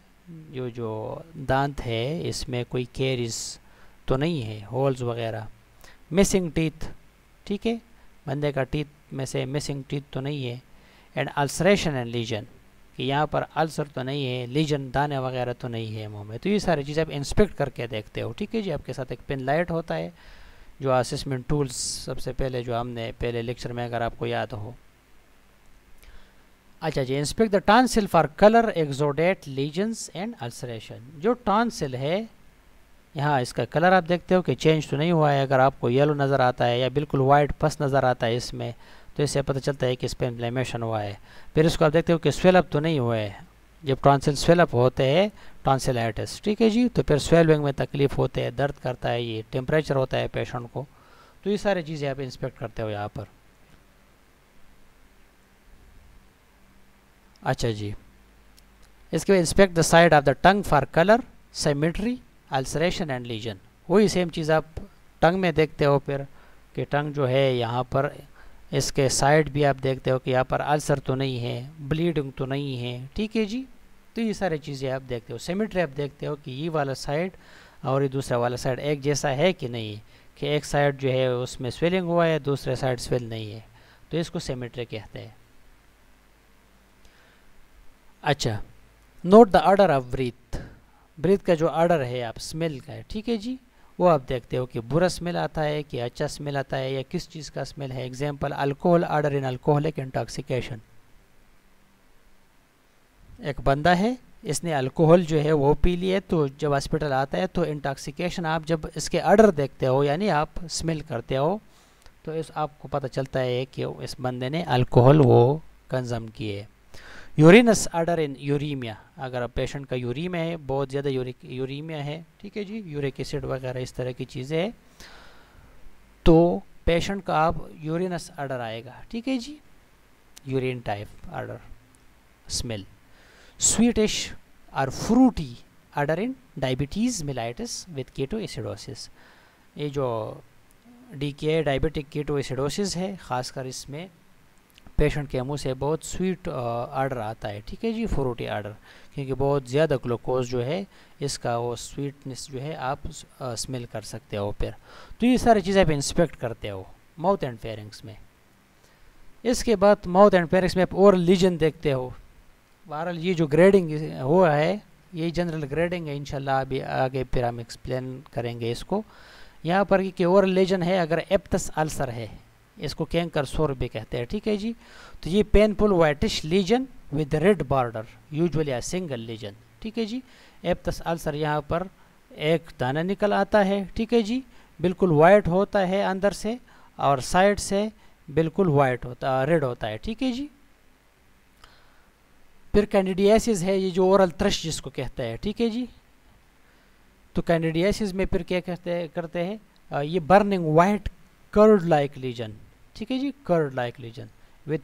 जो दांत है इसमें कोई कैरीज तो नहीं है, होल्स वगैरह। मिसिंग टीथ, ठीक है, बंदे का टीथ में से मिसिंग टीथ तो नहीं है। एंड अल्सरेशन एंड लीजन, कि यहाँ पर अल्सर तो नहीं है, लीजन दाने वगैरह तो नहीं है मुंह में। तो ये सारी चीज़ें आप इंस्पेक्ट करके देखते हो। ठीक है जी, आपके साथ एक पेन लाइट होता है जो असेसमेंट टूल्स सबसे पहले जो हमने पहले लेक्चर में अगर आपको याद हो। अच्छा जी, inspect the tonsil for colour exudate lesions and ulceration. जो टॉन्सिल है यहाँ इसका कलर आप देखते हो कि चेंज तो नहीं हुआ है। अगर आपको येलो नज़र आता है या बिल्कुल वाइट पस नज़र आता है इसमें, तो इससे पता चलता है कि इस पर इन्फ्लेमेशन हुआ है। फिर इसको आप देखते हो कि स्वेलअप तो नहीं हुआ है। जब टॉन्सिल स्वेलअप होते हैं टॉन्सिलाइटिस, ठीक है जी, तो फिर स्वेलिंग में तकलीफ होते हैं, दर्द करता है, ये टेम्परेचर होता है पेशेंट को। तो ये सारी चीज़ें आप इंस्पेक्ट करते हो यहाँ पर। अच्छा जी, इसके बाद inspect the side of the tongue for colour, symmetry, ulceration and lesion. वही सेम चीज़ आप टंग में देखते हो फिर कि टंग जो है यहाँ पर इसके साइड भी आप देखते हो कि यहाँ पर अल्सर तो नहीं है, ब्लीडिंग तो नहीं है, ठीक है जी। तो ये सारी चीज़ें आप देखते हो। सिमेट्री आप देखते हो कि ये वाला साइड और ये दूसरा वाला साइड एक जैसा है कि नहीं, कि एक साइड जो है उसमें स्वेलिंग हुआ है, दूसरे साइड स्वेल नहीं है, तो इसको सिमेट्री कहते हैं। अच्छा, note the order of breath. Breath का जो ऑर्डर है आप स्मेल का है, ठीक है जी, वो आप देखते हो कि बुरा स्मेल आता है कि अच्छा स्मेल आता है या किस चीज़ का स्मेल है। Example, alcohol order in alcoholic intoxication. एक बंदा है, इसने अल्कोहल जो है वो पी लिए, तो जब हॉस्पिटल आता है तो इंटॉक्सिकेशन आप जब इसके ऑर्डर देखते हो यानी आप स्मेल करते हो, तो इस आपको पता चलता है कि इस बंदे ने अल्कोहल वो कंज्यूम किए। Urens order in uraemia. अगर पेशेंट का यूरीमिया है, बहुत ज़्यादा यूरीमिया है, ठीक है जी, यूरिक एसिड वगैरह इस तरह की चीज़ें हैं, तो पेशेंट का आप यूरिनस ऑर्डर आएगा, ठीक है जी, urine type odour, smell. Sweetish और fruity odour in diabetes mellitus with ketoacidosis. ये जो DKA डायबिटिक कीटो एसिडोसिस है, ख़ासकर इसमें पेशेंट के मुंह से बहुत स्वीट ऑर्डर आता है, ठीक है जी, फ्रूटी ऑर्डर, क्योंकि बहुत ज़्यादा ग्लूकोज जो है इसका वो स्वीटनेस जो है आप स्मेल कर सकते हो फिर। तो ये सारी चीज़ें आप इंस्पेक्ट करते हो माउथ एंड फेरिंग्स में। इसके बाद माउथ एंड फेरिंग्स में आप ओरल लीजन देखते हो। बहरहाल ये जो ग्रेडिंग हुआ है ये जनरल ग्रेडिंग है, इंशाल्लाह अभी आगे फिर हम एक्सप्लेन करेंगे इसको। यहाँ पर कि ओरल लीजन है, अगर एप्टस अल्सर है, इसको कैंकर सोर भी कहते हैं, ठीक है जी, तो ये painful whitish lesion with red border, usually a single lesion, ठीक है जी। एप्टस अल्सर यहाँ पर एक दाना निकल आता है, ठीक है जी, बिल्कुल वाइट होता है अंदर से और साइड से बिल्कुल वाइट होता, रेड होता है, ठीक है जी। फिर कैंडिडियासिस है, ये जो ओरल थ्रश जिसको कहते हैं, ठीक है जी। तो कैंडिडियासिस में फिर क्या करते हैं ये burning white curd like lesion, ठीक है जी, curd like lesion with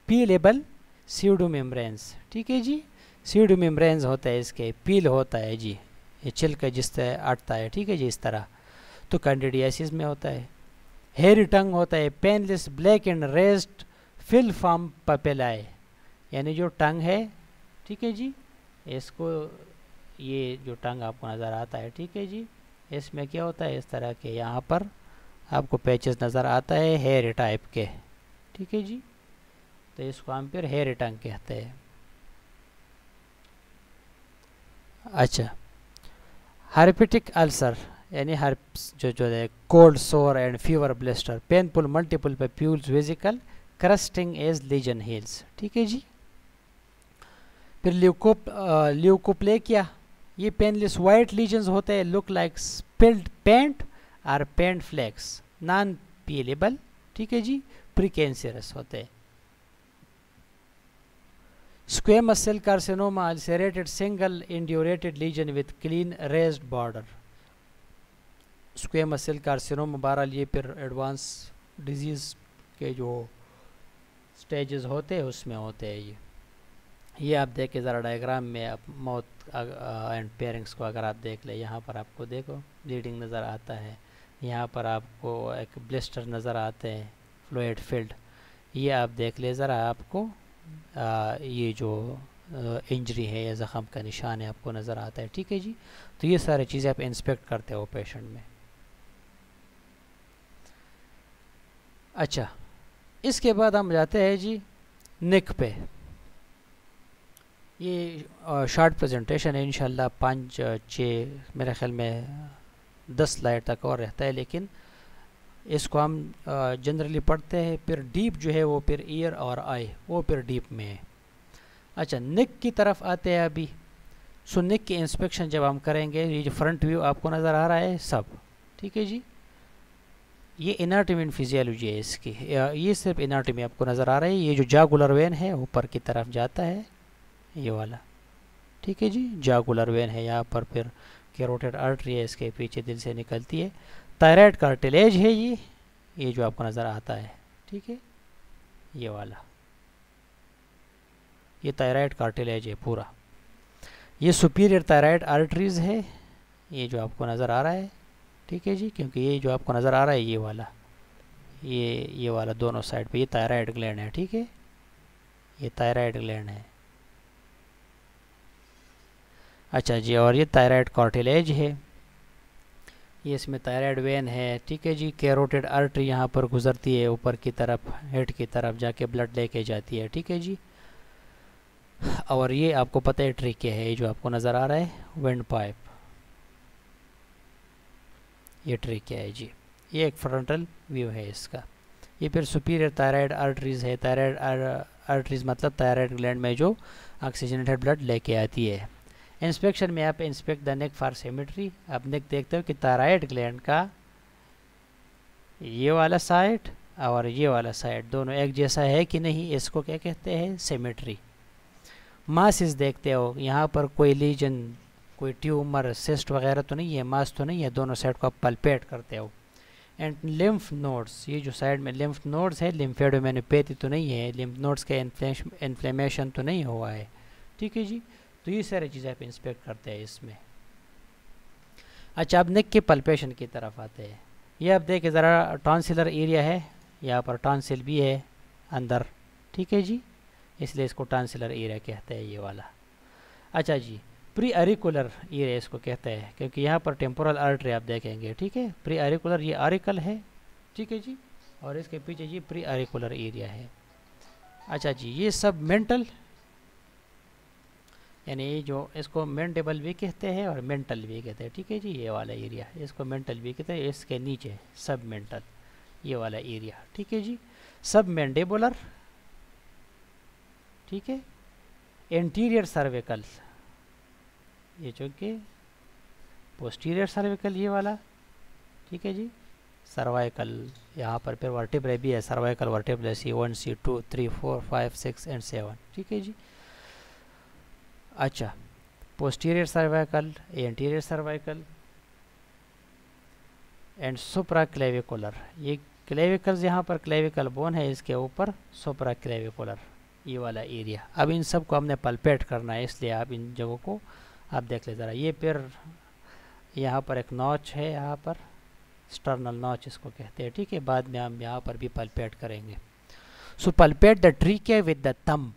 peelable pseudomembranes, ठीक है जी, सीडो मेम्ब्रेन्स होता है इसके, पील होता है जी, ये छिलका जिस तरह अटता है, ठीक है जी, इस तरह। तो कैंडिडियासिस में होता है। हेरी टंग होता है, painless black and raised filiform papillae, यानी जो टंग है, ठीक है जी, इसको ये जो टंग आपको नज़र आता है, ठीक है जी, इसमें क्या होता है इस तरह के यहाँ पर आपको पैचेस नज़र आता है हेयर टाइप के, ठीक है जी, तो इसको हम फिर हेयर टंग कहते हैं। अच्छा, हार्पिटिक अल्सर यानी हर्प्स जो है cold sore and fever blister, painful multiple papules vesicle crusting as lesion heals, ठीक है जी। फिर ल्यूकोप्लेकिया, ये पेनलेस वाइट लीजन्स होते हैं, लुक लाइक स्पिल्ड पेंट और पेंट फ्लेक्स, नॉन पीलेबल, ठीक है जी, प्रीकैंसरस होते हैं। Squamous cell carcinoma, ulcerated single indurated lesion with clean raised border. Squamous cell carcinoma बहरहाल ये फिर एडवांस डिजीज़ के जो स्टेजेस होते हैं उसमें होते हैं। ये आप देखें ज़रा डायग्राम में, आप माउथ एंड पेरिंग्स को अगर आप देख ले, यहाँ पर आपको देखो ब्लीडिंग नज़र आता है, यहाँ पर आपको एक ब्लिस्टर नज़र आते हैं फ्लूइड फील्ड, ये आप देख ले ज़रा, आपको ये जो इंजरी है या ज़ख़म का निशान है आपको नज़र आता है, ठीक है जी। तो ये सारी चीज़ें आप इंस्पेक्ट करते हो पेशेंट में। अच्छा, इसके बाद हम जाते हैं जी नेक पे। ये शॉर्ट प्रेजेंटेशन है, इंशाल्लाह 5-6 मेरे ख्याल में 10 स्लाइड तक और रहता है, लेकिन इसको हम जनरली पढ़ते हैं। फिर डीप जो है वो फिर ईयर और आई, वो फिर डीप में है। अच्छा, नेक की तरफ आते हैं अभी। सो नेक की इंस्पेक्शन जब हम करेंगे, ये जो फ्रंट व्यू आपको नज़र आ रहा है सब, ठीक है जी, ये एनाटॉमी एंड फिजियोलॉजी है इसकी। ये सिर्फ एनाटॉमी आपको नज़र आ रहा है। ये जो जागुलर वेन है ऊपर की तरफ जाता है, ये वाला, ठीक है जी, जागुलर वेन है यहाँ पर। फिर कैरोटिड आर्टरी है, इसके पीछे दिल से निकलती है। थायराइड कार्टिलेज है ये जो आपको नज़र आता है, ठीक है, ये वाला, ये थायराइड कार्टिलेज है पूरा। ये सुपीरियर थायराइड आर्टरीज है, ये जो आपको नज़र आ रहा है, ठीक है जी, क्योंकि ये जो आपको नज़र आ रहा है ये वाला, ये वाला दोनों साइड पे ये थायराइड ग्लैंड है, ठीक है, ये थायराइड ग्लैंड है। अच्छा जी, और ये थायराइड कार्टिलेज है, ये इसमें थायराइड वेन है, ठीक है जी। कैरोटिड आर्टरी यहाँ पर गुजरती है ऊपर की तरफ, हेड की तरफ जाके ब्लड लेके जाती है, ठीक है जी। और ये आपको पता है ट्रिकिया है, ये जो आपको नज़र आ रहा है विंड पाइप, ये ट्रिकिया है जी। ये एक फ्रंटल व्यू है इसका। ये फिर सुपीरियर थायराइड आर्टरीज है। थायराइड आर्टरीज मतलब थायराइड ग्लैंड में जो ऑक्सीजनेटेड ब्लड लेके आती है। इंस्पेक्शन में आप inspect the neck for symmetry. आप नेक देखते हो कि थायराइड ग्लैंड का ये वाला साइड और ये वाला साइड दोनों एक जैसा है कि नहीं, इसको क्या कहते हैं, सिमेट्री। मासिस देखते हो, यहाँ पर कोई लीजन, कोई ट्यूमर, सिस्ट वगैरह तो नहीं है, मास तो नहीं है, दोनों साइड को आप पल्पेट करते हो। एंड लिम्फ नोड्स, ये जो साइड में लिम्फ नोड्स है, लिम्फेडोमेनोपैथी तो नहीं है, लिम्फ नोड्स के इन्फ्लेमेशन तो नहीं हुआ है, ठीक है जी। तो ये सारी चीज़ें आप इंस्पेक्ट करते हैं इसमें। अच्छा, अब नेक के पल्पेशन की तरफ आते हैं। ये आप देखें ज़रा, टॉन्सिलर एरिया है, यहाँ पर टॉन्सिल भी है अंदर, ठीक है जी, इसलिए इसको टॉन्सिलर एरिया कहते हैं ये वाला। अच्छा जी, प्री अरिकुलर एरिया इसको कहते हैं, क्योंकि यहाँ पर टेम्पोरल आर्टरी आप देखेंगे, ठीक है। प्री अरिकुलर ये आरिकल है, ठीक है जी, और इसके पीछे ये प्री अरिकुलर एरिया है। अच्छा जी, ये सब मेंटल, यानी ये जो इसको मेंटेबल भी कहते हैं और मेंटल भी कहते हैं, ठीक है जी। ये वाला एरिया इसको मेंटल भी कहते हैं, इसके नीचे सब मेंटल, ये वाला एरिया, ठीक है जी। सब मैंडिबुलर, ठीक है। एंटीरियर सर्विकल, ये जो कि पोस्टीरियर सर्विकल ये वाला, ठीक है जी। सर्वाइकल, यहाँ पर फिर वर्टिब्रे भी है, cervical vertebrae C1 C2 3 4 5 6 and 7, ठीक है जी। अच्छा, posterior cervical, anterior cervical and supra clavicular. ये क्लेविकल्स, यहाँ पर क्लेविकल बोन है, इसके ऊपर सुप्रा क्लेविकुलर ये वाला एरिया। अब इन सब को हमने पल्पेट करना है, इसलिए आप इन जगहों को आप देख ले ज़रा। ये फिर यहाँ पर एक नॉच है, यहाँ पर स्टर्नल नॉच इसको कहते हैं, ठीक है। बाद में हम यहाँ पर भी पल्पेट करेंगे। सो palpate the trachea with the thumb,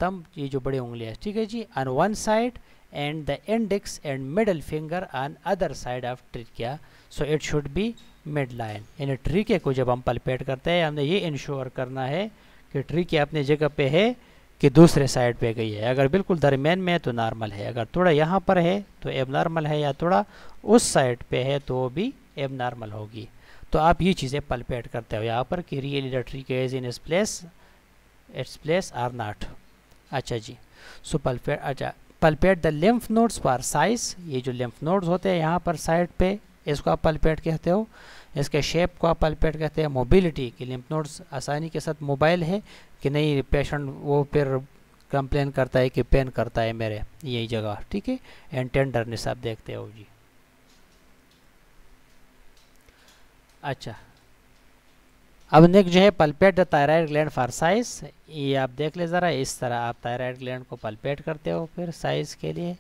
thumb ये जो बड़ी उंगलियाँ, ठीक है जी, on one side and the index and middle finger on other side of trachea, so it should be mid line. यानी ट्रीकिया को जब हम पल्पेट करते हैं, हमने ये इंश्योर करना है कि ट्रीकिया अपनी जगह पे है कि दूसरे साइड पे गई है। अगर बिल्कुल दरमियान में है तो नॉर्मल है, अगर थोड़ा यहाँ पर है तो एब नॉर्मल है, या थोड़ा उस साइड पे है तो भी एब नॉर्मल होगी। तो आप ये चीज़ें पल्पेट करते हो यहाँ पर कि really the trachea is in its place or not. अच्छा जी, सो पल्पेट, अच्छा palpate the lymph nodes for size. ये जो लिम्फ नोड्स होते हैं यहाँ पर साइड पे, इसको आप पल्पेट कहते हो। इसके शेप को आप पल्पेट कहते हैं। मोबिलिटी की, लिम्फ नोड्स आसानी के साथ मोबाइल है कि नहीं, पेशेंट वो फिर कंप्लेन करता है कि पेन करता है मेरे यही जगह, ठीक है। एंड टेंडरनेस आप देखते हो जी। अच्छा, अब नेक्स्ट जो है palpate the thyroid gland for size. ये आप देख ले ज़रा, इस तरह आप थायराइड ग्लैंड को पल्पेट करते हो फिर साइज़ के लिए।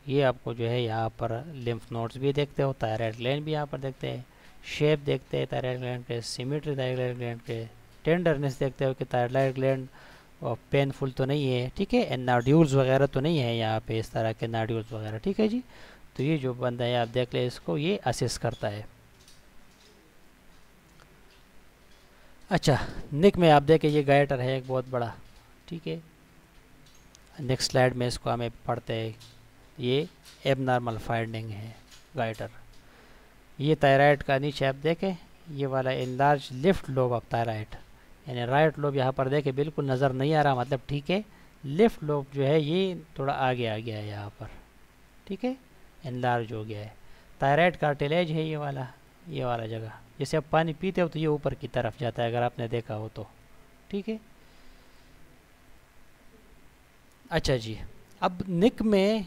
ये आपको जो है यहाँ पर लिम्फ नोड्स भी देखते हो, थायराइड ग्लैंड भी यहाँ पर देखते हैं, शेप देखते हैं थायराइड ग्लैंड के, सिमेट्री थायराइड ग्लैंड के, टेंडरनेस देखते हो कि थायराइड ग्लैंड और पेनफुल तो नहीं है, ठीक है। एंड नाड्यूल्स वगैरह तो नहीं है यहाँ पे, इस तरह के नाड्यूल्स वगैरह, ठीक है जी। तो ये जो बंदा है आप देख ले, इसको ये असेस करता है। अच्छा, नेक में आप देखें ये गाइटर है एक बहुत बड़ा, ठीक है। नेक्स्ट स्लाइड में इसको हमें पढ़ते हैं। ये एबनॉर्मल फाइंडिंग है गाइटर। ये थायराइड का नीचे आप देखें, ये वाला enlarge left lobe of thyroid, यानी राइट लोब यहाँ पर देखें बिल्कुल नज़र नहीं आ रहा, मतलब ठीक है। लेफ्ट लोब जो है ये थोड़ा आगे आ गया है यहाँ पर, ठीक है, इनलार्ज हो गया है। थायराइड कार्टिलेज है ये वाला जगह, जैसे आप पानी पीते हो तो ये ऊपर की तरफ जाता है, अगर आपने देखा हो तो, ठीक है। अच्छा जी, अब निक में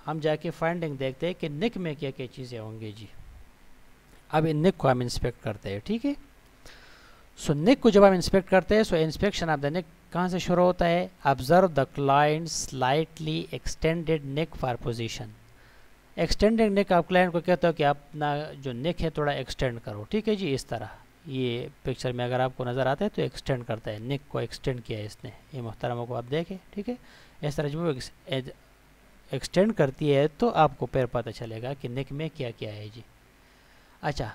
हम जाके फाइंडिंग देखते हैं कि निक में क्या क्या चीज़ें होंगी जी। अब इन निक को हम इंस्पेक्ट करते हैं, ठीक है। सो निक को जब हम इंस्पेक्ट करते हैं, so inspection of the neck कहाँ से शुरू होता है? Observe the client slightly extended neck for position. Extended neck आप क्लाइंट को कहते हो कि अपना जो निक है थोड़ा एक्सटेंड करो, ठीक है जी। इस तरह ये पिक्चर में अगर आपको नज़र आता है तो एक्सटेंड करता है, निक को एक्सटेंड किया है इसने, ये मोहतरमा को आप देखें, ठीक है। इस तरह जब वो एक्सटेंड करती है तो आपको फिर पता चलेगा कि निक में क्या क्या है जी। अच्छा,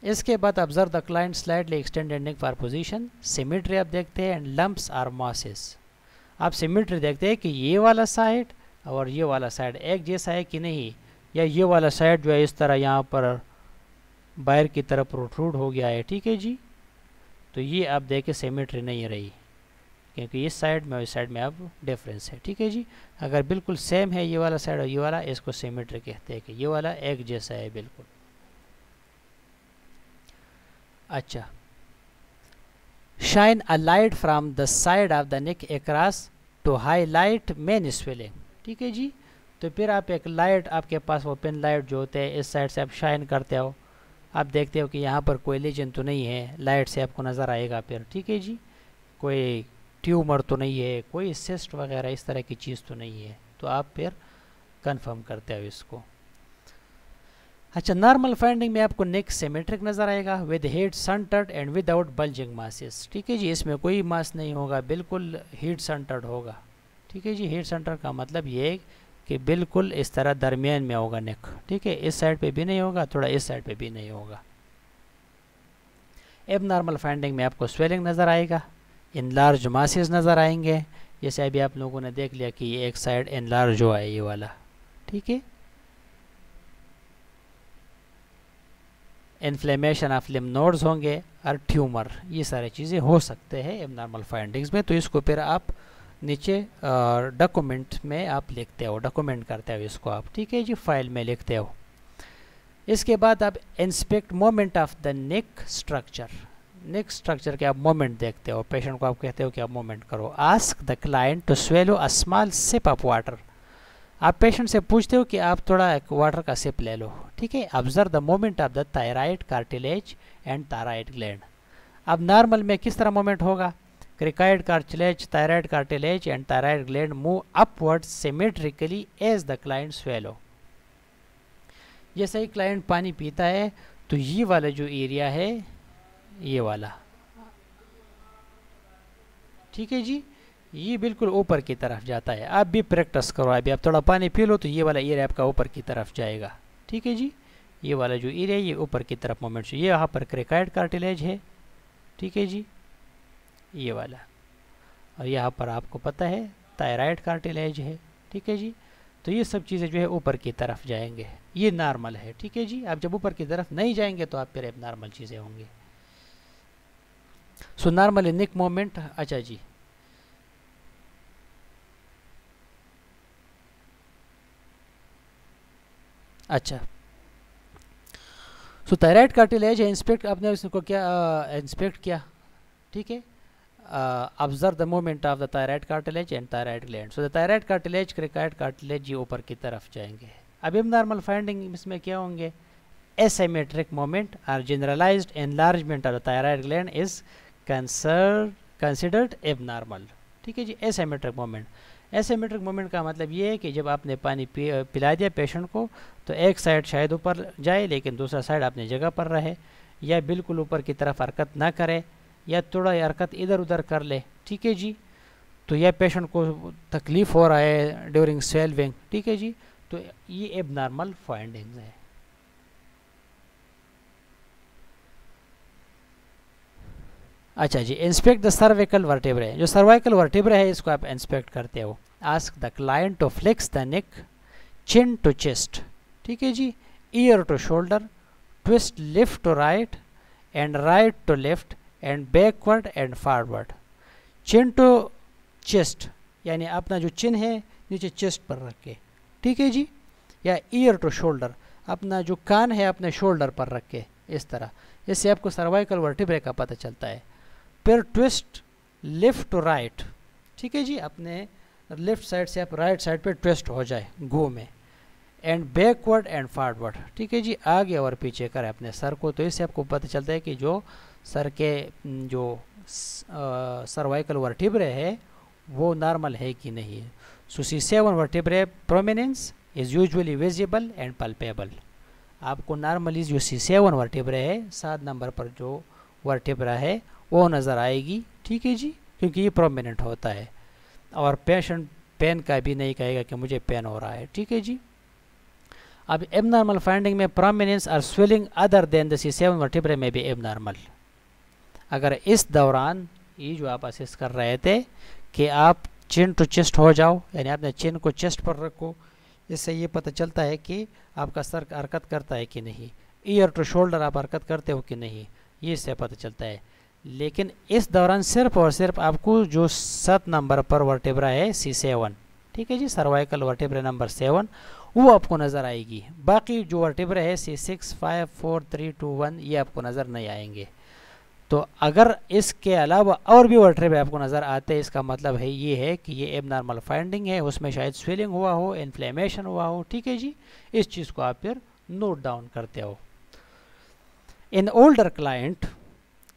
इसके बाद observe the client slightly extended neck for position. Symmetry आप देखते हैं एंड लम्प्स आर मॉसेस। आप सिमेट्री देखते हैं कि ये वाला साइड और ये वाला साइड एक जैसा है कि नहीं, या ये वाला साइड जो है इस तरह यहाँ पर बाहर की तरफ प्रोट्रूड हो गया है, ठीक है जी। तो ये आप देखें सिमेट्री नहीं रही, क्योंकि इस साइड में और इस साइड में अब डिफरेंस है, ठीक है जी। अगर बिल्कुल सेम है ये वाला साइड और ये वाला, इसको सिमेट्री कहते हैं कि ये वाला एक जैसा है बिल्कुल। अच्छा, shine a light from the side of the neck across to highlight main swelling, ठीक है जी। तो फिर आप एक लाइट, आपके पास वो पिन लाइट जो होते हैं, इस साइड से आप शाइन करते हो, आप देखते हो कि यहाँ पर कोई लीजन तो नहीं है, लाइट से आपको नज़र आएगा फिर, ठीक है जी। कोई ट्यूमर तो नहीं है, कोई सिस्ट वगैरह इस तरह की चीज़ तो नहीं है, तो आप फिर कंफर्म करते हो इसको। अच्छा, नॉर्मल फाइंडिंग में आपको नेक सिमेट्रिक नज़र आएगा with head centred and without bulging masses, ठीक है जी। इसमें कोई मास नहीं होगा, बिल्कुल हेड सेंटर्ड होगा, ठीक है जी। हेड सेंटर का मतलब ये है कि बिल्कुल इस तरह दरमियान में होगा नेक, ठीक है। इस साइड पे भी नहीं होगा, थोड़ा इस साइड पे भी नहीं होगा। एब नॉर्मल फाइंडिंग में आपको स्वेलिंग नज़र आएगा, इनलार्ज मासेस नज़र आएंगे, जैसे अभी आप लोगों ने देख लिया कि ये एक साइड इनलार्ज हुआ है ये वाला, ठीक है। इन्फ्लेमेशन ऑफ लिम्फ नोड्स होंगे और ट्यूमर, ये सारी चीज़ें हो सकते हैं एबनॉर्मल फाइंडिंग्स में। तो इसको फिर आप नीचे डॉक्यूमेंट में आप लिखते हो, डॉक्यूमेंट करते हो इसको आप, ठीक है जी, फाइल में लिखते हो। इसके बाद आप inspect moment of the neck structure. Neck structure के आप मोमेंट देखते हो, पेशेंट को आप कहते हो कि आप मोमेंट करो। Ask the client to swallow a small sip of water. आप पेशेंट से पूछते हो कि आप थोड़ा एक वाटर का सिप ले लो, ठीक है। Observe the movement of the thyroid cartilage and thyroid gland. अब नॉर्मल में किस तरह मोमेंट होगा? Cricoid cartilage, thyroid cartilage and thyroid gland move upward symmetrically as the client swallows. जैसे ही क्लाइंट पानी पीता है तो ये वाला जो एरिया है, ये वाला, ठीक है जी, ये बिल्कुल ऊपर की तरफ जाता है। आप भी प्रैक्टिस करो, अभी आप थोड़ा पानी पी लो तो ये वाला एरिया आपका ऊपर की तरफ जाएगा, ठीक है जी। ये वाला जो एरिया ये ऊपर की तरफ मोमेंट्स, ये यहाँ पर क्रिकाइड कार्टिलेज है, ठीक है जी, ये वाला, और यहाँ पर आपको पता है थायराइड कार्टिलेज है, ठीक है जी। तो ये सब चीज़ें जो है ऊपर की तरफ जाएंगे, ये नॉर्मल है, ठीक है जी। आप जब ऊपर की तरफ नहीं जाएंगे तो आप फिर अब नॉर्मल चीज़ें होंगी। So normal neck movement. अच्छा जी, अच्छा, सो थायराइड कार्टिलेज है, इंस्पेक्ट, आपने इसको क्या इंस्पेक्ट किया, ठीक है। Observe the movement of the thyroid cartilage and thyroid gland. So the thyroid cartilage, cricoid cartilage ये ऊपर की तरफ जाएंगे। अब एबनॉर्मल फाइंडिंग इसमें क्या होंगे? एसिमेट्रिक मूवमेंट और generalised enlargement of the thyroid gland is considered abnormal, ठीक है जी। एसिमेट्रिक मूवमेंट, एसिमेट्रिक मूवमेंट का मतलब ये है कि जब आपने पानी पिला दिया पेशेंट को तो एक साइड शायद ऊपर जाए लेकिन दूसरा साइड अपनी जगह पर रहे, या बिल्कुल ऊपर की तरफ हरकत ना करे, या थोड़ा हरकत इधर उधर कर ले, ठीक है जी। तो यह पेशेंट को तकलीफ़ हो रहा है ड्यूरिंग स्वेलविंग, ठीक है जी। तो ये एबनॉर्मल फाइंडिंग्स है। अच्छा जी, इंस्पेक्ट द सर्विकल वर्टेब्रे। जो सर्वाइकल वर्टेब्रे है इसको आप इंस्पेक्ट करते हो। Ask the client to flex the neck, chin to chest, ठीक है जी, ear to shoulder, twist left to right and right to left and backward and forward. chin to chest यानी अपना जो चिन है नीचे चेस्ट पर रख के, ठीक है जी, या ईयर टू शोल्डर, अपना जो कान है अपने शोल्डर पर रख के, इस तरह। इससे आपको सर्वाइकल वर्टिब्रे का पता चलता है। फिर ट्विस्ट लेफ्ट टू राइट, ठीक है जी, अपने लेफ्ट साइड से आप राइट साइड पे ट्विस्ट हो जाए गो में। एंड बैकवर्ड एंड फॉरवर्ड, ठीक है जी, आगे और पीछे करें अपने सर को। तो इससे आपको पता चलता है कि जो सर के जो सर्वाइकल वर्टिब्रे है वो नॉर्मल है कि नहीं। सो C7 vertebrae prominence is usually visible and palpebral. आपको नॉर्मली जो C7 वर्टिब्रे है 7 नंबर पर जो वर्टिब्रा है वो नज़र आएगी, ठीक है जी, क्योंकि ये प्रोमिनेंट होता है। और पेशेंट पेन का भी नहीं कहेगा कि मुझे पेन हो रहा है, ठीक है जी। अब एबनॉर्मल फाइंडिंग में प्रोमिनेंस और swelling other than the C7 vertebrae में भी एबनॉर्मल। अगर इस दौरान ये जो आप असेस कर रहे थे कि आप चिन टू चेस्ट हो जाओ, यानी आपने चिन को चेस्ट पर रखो, इससे ये पता चलता है कि आपका सर हरकत करता है कि नहीं। ईयर टू शोल्डर आप हरकत करते हो कि नहीं, ये इससे पता चलता है। लेकिन इस दौरान सिर्फ और सिर्फ आपको जो 7 नंबर पर वर्टिब्रा है C7, ठीक है जी, सर्वाइकल वर्टिब्रा नंबर 7, वो आपको नज़र आएगी। बाकी जो वर्टिब्रा है C6, 5, 4, 3, 2, 1 ये आपको नज़र नहीं आएंगे। तो अगर इसके अलावा और भी वर्टिब्रे आपको नज़र आते हैं, इसका मतलब है ये है कि ये एबनॉर्मल फाइंडिंग है, उसमें शायद स्वेलिंग हुआ हो, इन्फ्लेमेशन हुआ हो, ठीक है जी। इस चीज़ को आप फिर नोट डाउन करते हो। In older client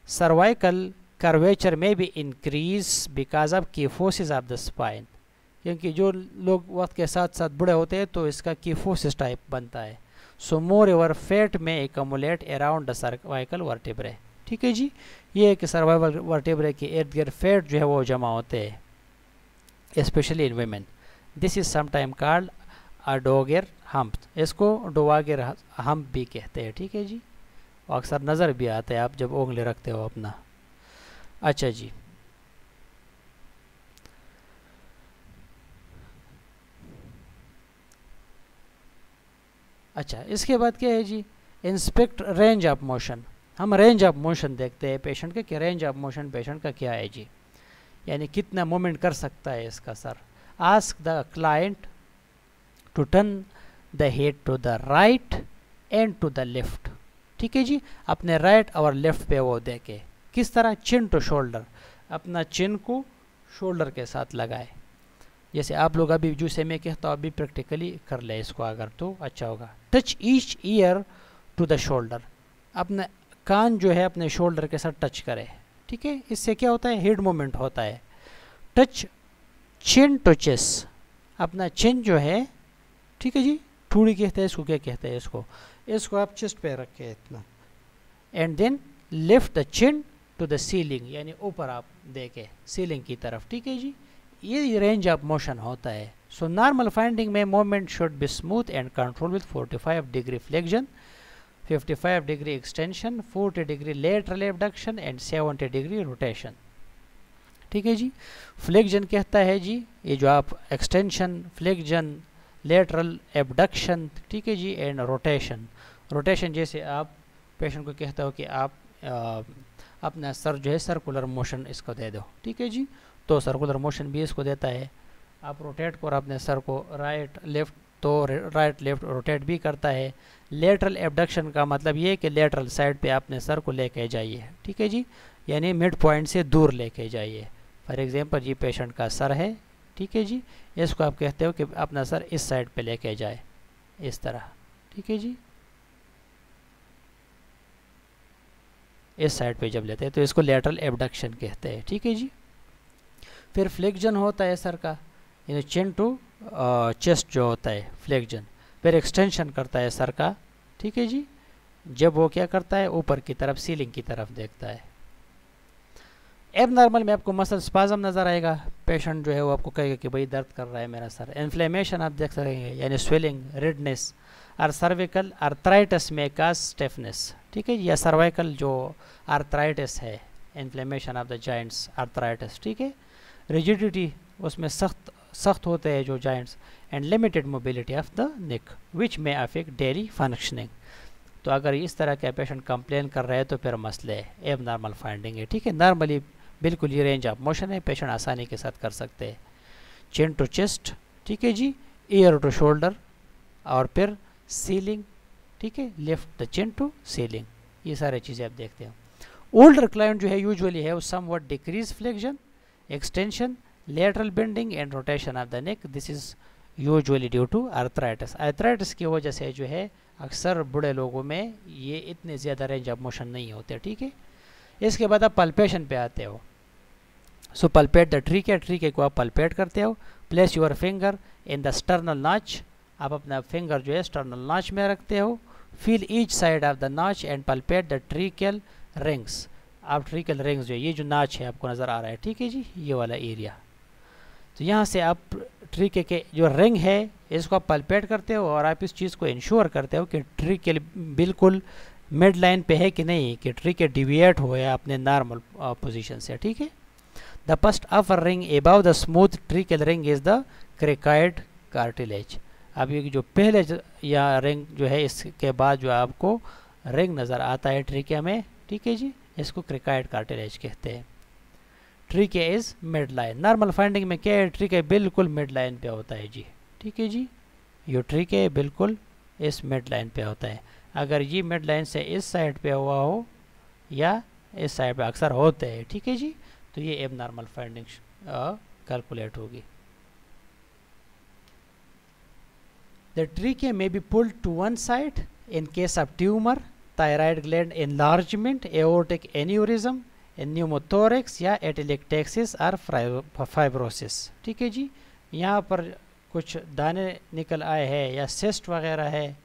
cervical curvature में भी increase because of kyphosis of the spine, क्योंकि जो लोग वक्त के साथ साथ बूढ़े होते हैं तो इसका कीफोसिस टाइप बनता है। सो मोर एवर फैट में accumulate around the cervical vertebrae, ठीक है जी। ये है कि सर्वाइकल वर्टिब्रे के इर्द गिर्द फैट जो है वो जमा होते हैं, specially in women. This is sometime called a dowager hump, इसको डोवागेर हम्प भी कहते हैं, ठीक है जी। और अक्सर नज़र भी आता है आप जब उंगली रखते हो अपना। अच्छा जी, अच्छा इसके बाद क्या है जी, इंस्पेक्ट रेंज ऑफ मोशन। हम रेंज ऑफ मोशन देखते हैं पेशेंट के कि रेंज ऑफ मोशन पेशेंट का क्या है जी, यानी कितना मूवमेंट कर सकता है इसका सर। Ask the client to turn the head to the right and to the left, ठीक है जी, अपने राइट और लेफ्ट पे वो देखे। किस तरह, चिन टू शोल्डर, अपना चिन को शोल्डर के साथ लगाए। जैसे आप लोग अभी जूसे में कहता हूँ, अभी प्रैक्टिकली कर ले इसको अगर तो अच्छा होगा। Touch each ear to the shoulder, अपना कान जो है अपने शोल्डर के साथ टच करे, ठीक है। इससे क्या होता है, हेड मूवमेंट होता है। टच चिन टू चेस्ट, अपना चिन जो है, ठीक है जी, ठूड़ी कहते हैं इसको, क्या कहते हैं इसको, इसको आप चेस्ट पे रखे इतना। And then lift the chin to the ceiling, यानी ऊपर आप देखे सीलिंग की तरफ, ठीक है जी। ये रेंज ऑफ मोशन होता है। सो नॉर्मल फाइंडिंग में movement should be smooth and control with 45 degree flexion, 55 degree extension, 40 degree lateral abduction and 70 degree rotation, ठीक है जी। फ्लेक्शन कहता है जी, ये जो आप एक्सटेंशन, फ्लेक्शन, लेटरल एबडक्शन, ठीक है जी, एंड रोटेशन। रोटेशन जैसे आप पेशेंट को कहते हो कि आप अपना सर जो है सर्कुलर मोशन इसको दे दो, ठीक है जी, तो सर्कुलर मोशन भी इसको देता है। आप रोटेट कर अपने सर को राइट लेफ्ट, तो राइट लेफ्ट रोटेट भी करता है। लेटरल एबडक्शन का मतलब ये है कि लेटरल साइड पे अपने सर को लेके जाइए, ठीक है जी, यानी मिड पॉइंट से दूर लेके जाइए। फॉर एग्जांपल ये पेशेंट का सर है, ठीक है जी, इसको आप कहते हो कि अपना सर इस साइड पे लेके जाए, इस तरह, ठीक है जी, इस साइड पे जब लेते हैं तो इसको लेटरल एबडक्शन कहते हैं, ठीक है जी। फिर फ्लेक्शन होता है सर का, यानी चिन टू चेस्ट जो होता है फ्लेक्शन। फिर एक्सटेंशन करता है सर का, ठीक है जी, जब वो क्या करता है ऊपर की तरफ सीलिंग की तरफ देखता है। एबनॉर्मल में आपको मसल स्पाज्म नज़र आएगा, पेशेंट जो है वो आपको कहेगा कि भाई दर्द कर रहा है मेरा सर। इन्फ्लेमेशन आप देख सकेंगे, यानी स्वेलिंग, रेडनेस। और सर्विकल आर्थराइटिस में काज स्टिफनेस, ठीक है, या सर्वाइकल जो आर्थराइटिस है, inflammation of the joints, arthritis, ठीक है। रिजिडिटी, उसमें सख्त होते हैं जो joints. And limited mobility of the neck which may affect daily functioning. तो अगर इस तरह के पेशेंट कंप्लेन कर रहे हैं तो फिर मसले एब नॉर्मल फाइंडिंग है, ठीक है। नॉर्मली बिल्कुल ये रेंज ऑफ मोशन है, पेशेंट आसानी के साथ कर सकते हैं। चिन टू चेस्ट, ठीक है जी, ईयर टू शोल्डर, और फिर सीलिंग, ठीक है, lift the chin to ceiling, ये सारी चीज़ें आप देखते हैं। ओल्डर क्लाइंट जो है यूजुअली है somewhat decrease flexion, extension, lateral bending and rotation of the neck. This is usually due to arthritis. Arthritis की वजह से जो है अक्सर बूढ़े लोगों में ये इतने ज़्यादा रेंज ऑफ मोशन नहीं होते, ठीक है। इसके बाद आप पल्पेशन पे आते हो। सो पल्पेट द ट्रीके को आप पल्पेट करते हो। Place your finger in the sternal notch, आप अपना फिंगर जो है स्टर्नल नॉच में रखते हो। Feel each side of the notch and palpate the trickle rings. आप ट्रीकल रिंग्स जो है, ये जो नॉच है आपको नज़र आ रहा है, ठीक है जी, ये वाला एरिया, तो यहाँ से आप ट्रीके के जो रिंग है इसको आप पल्पेट करते हो और आप इस चीज़ को इंश्योर करते हो कि ट्रीके बिल्कुल मिड लाइन पे है कि नहीं, कि ट्रीके डिविएट हो या अपने नॉर्मल पोजीशन से, ठीक है। The first upper ring above the smooth tracheal ring is the cricoid cartilage. अब ये जो पहले या रिंग जो है इसके बाद जो आपको रिंग नज़र आता है ट्रीके में, ठीक है जी, इसको क्रिकाइड कार्टिलेज कहते हैं। Trachea is mid line. Normal finding में क्या है, ट्रीके बिल्कुल मिड लाइन पे होता है जी, ठीक है जी, ये ट्रीके बिल्कुल इस मिड लाइन पे होता है। अगर ये मिड लाइन से इस साइड पे हुआ हो या इस साइड पे अक्सर होते हैं, ठीक है जी, तो ये एब नॉर्मल फाइंडिंग कैलकुलेट होगी। The trachea may be pulled to one side in case of tumour, thyroid gland enlargement, aortic aneurysm, pneumothorax या एटेलेक्टेक्सिस और फाइब्रोसिस, ठीक है जी। यहाँ पर कुछ दाने निकल आए हैं या सिस्ट वगैरह है,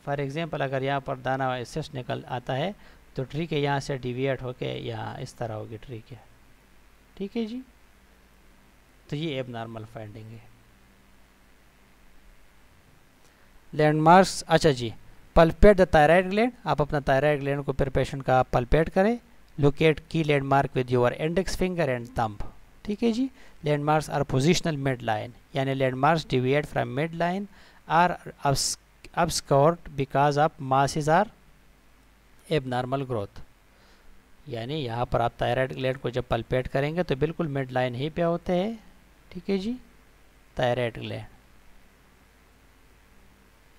फॉर एग्जांपल अगर यहाँ पर दाना सिस्ट निकल आता है तो ट्री के यहाँ से डिविएट होके यहाँ इस तरह होगी ट्री के, ठीक है जी, तो ये एब नॉर्मल फाइंडिंग है। लैंडमार्क्स, अच्छा जी, पल्पेट द थायराइड ग्लैंड, आप अपना थायराइड ग्लैंड को फिर पेशेंट का पल्पेट करें। Locate key landmark with your index finger and thumb, ठीक है जी। Landmarks are positional mid line, यानी landmarks deviate from mid line are obscured because of masses are abnormal growth, यानी यहाँ पर आप थायराइड ग्लैंड को जब पल्पेट करेंगे तो बिल्कुल मिड लाइन ही पे होते हैं, ठीक है जी। थायराइड ग्लैंड,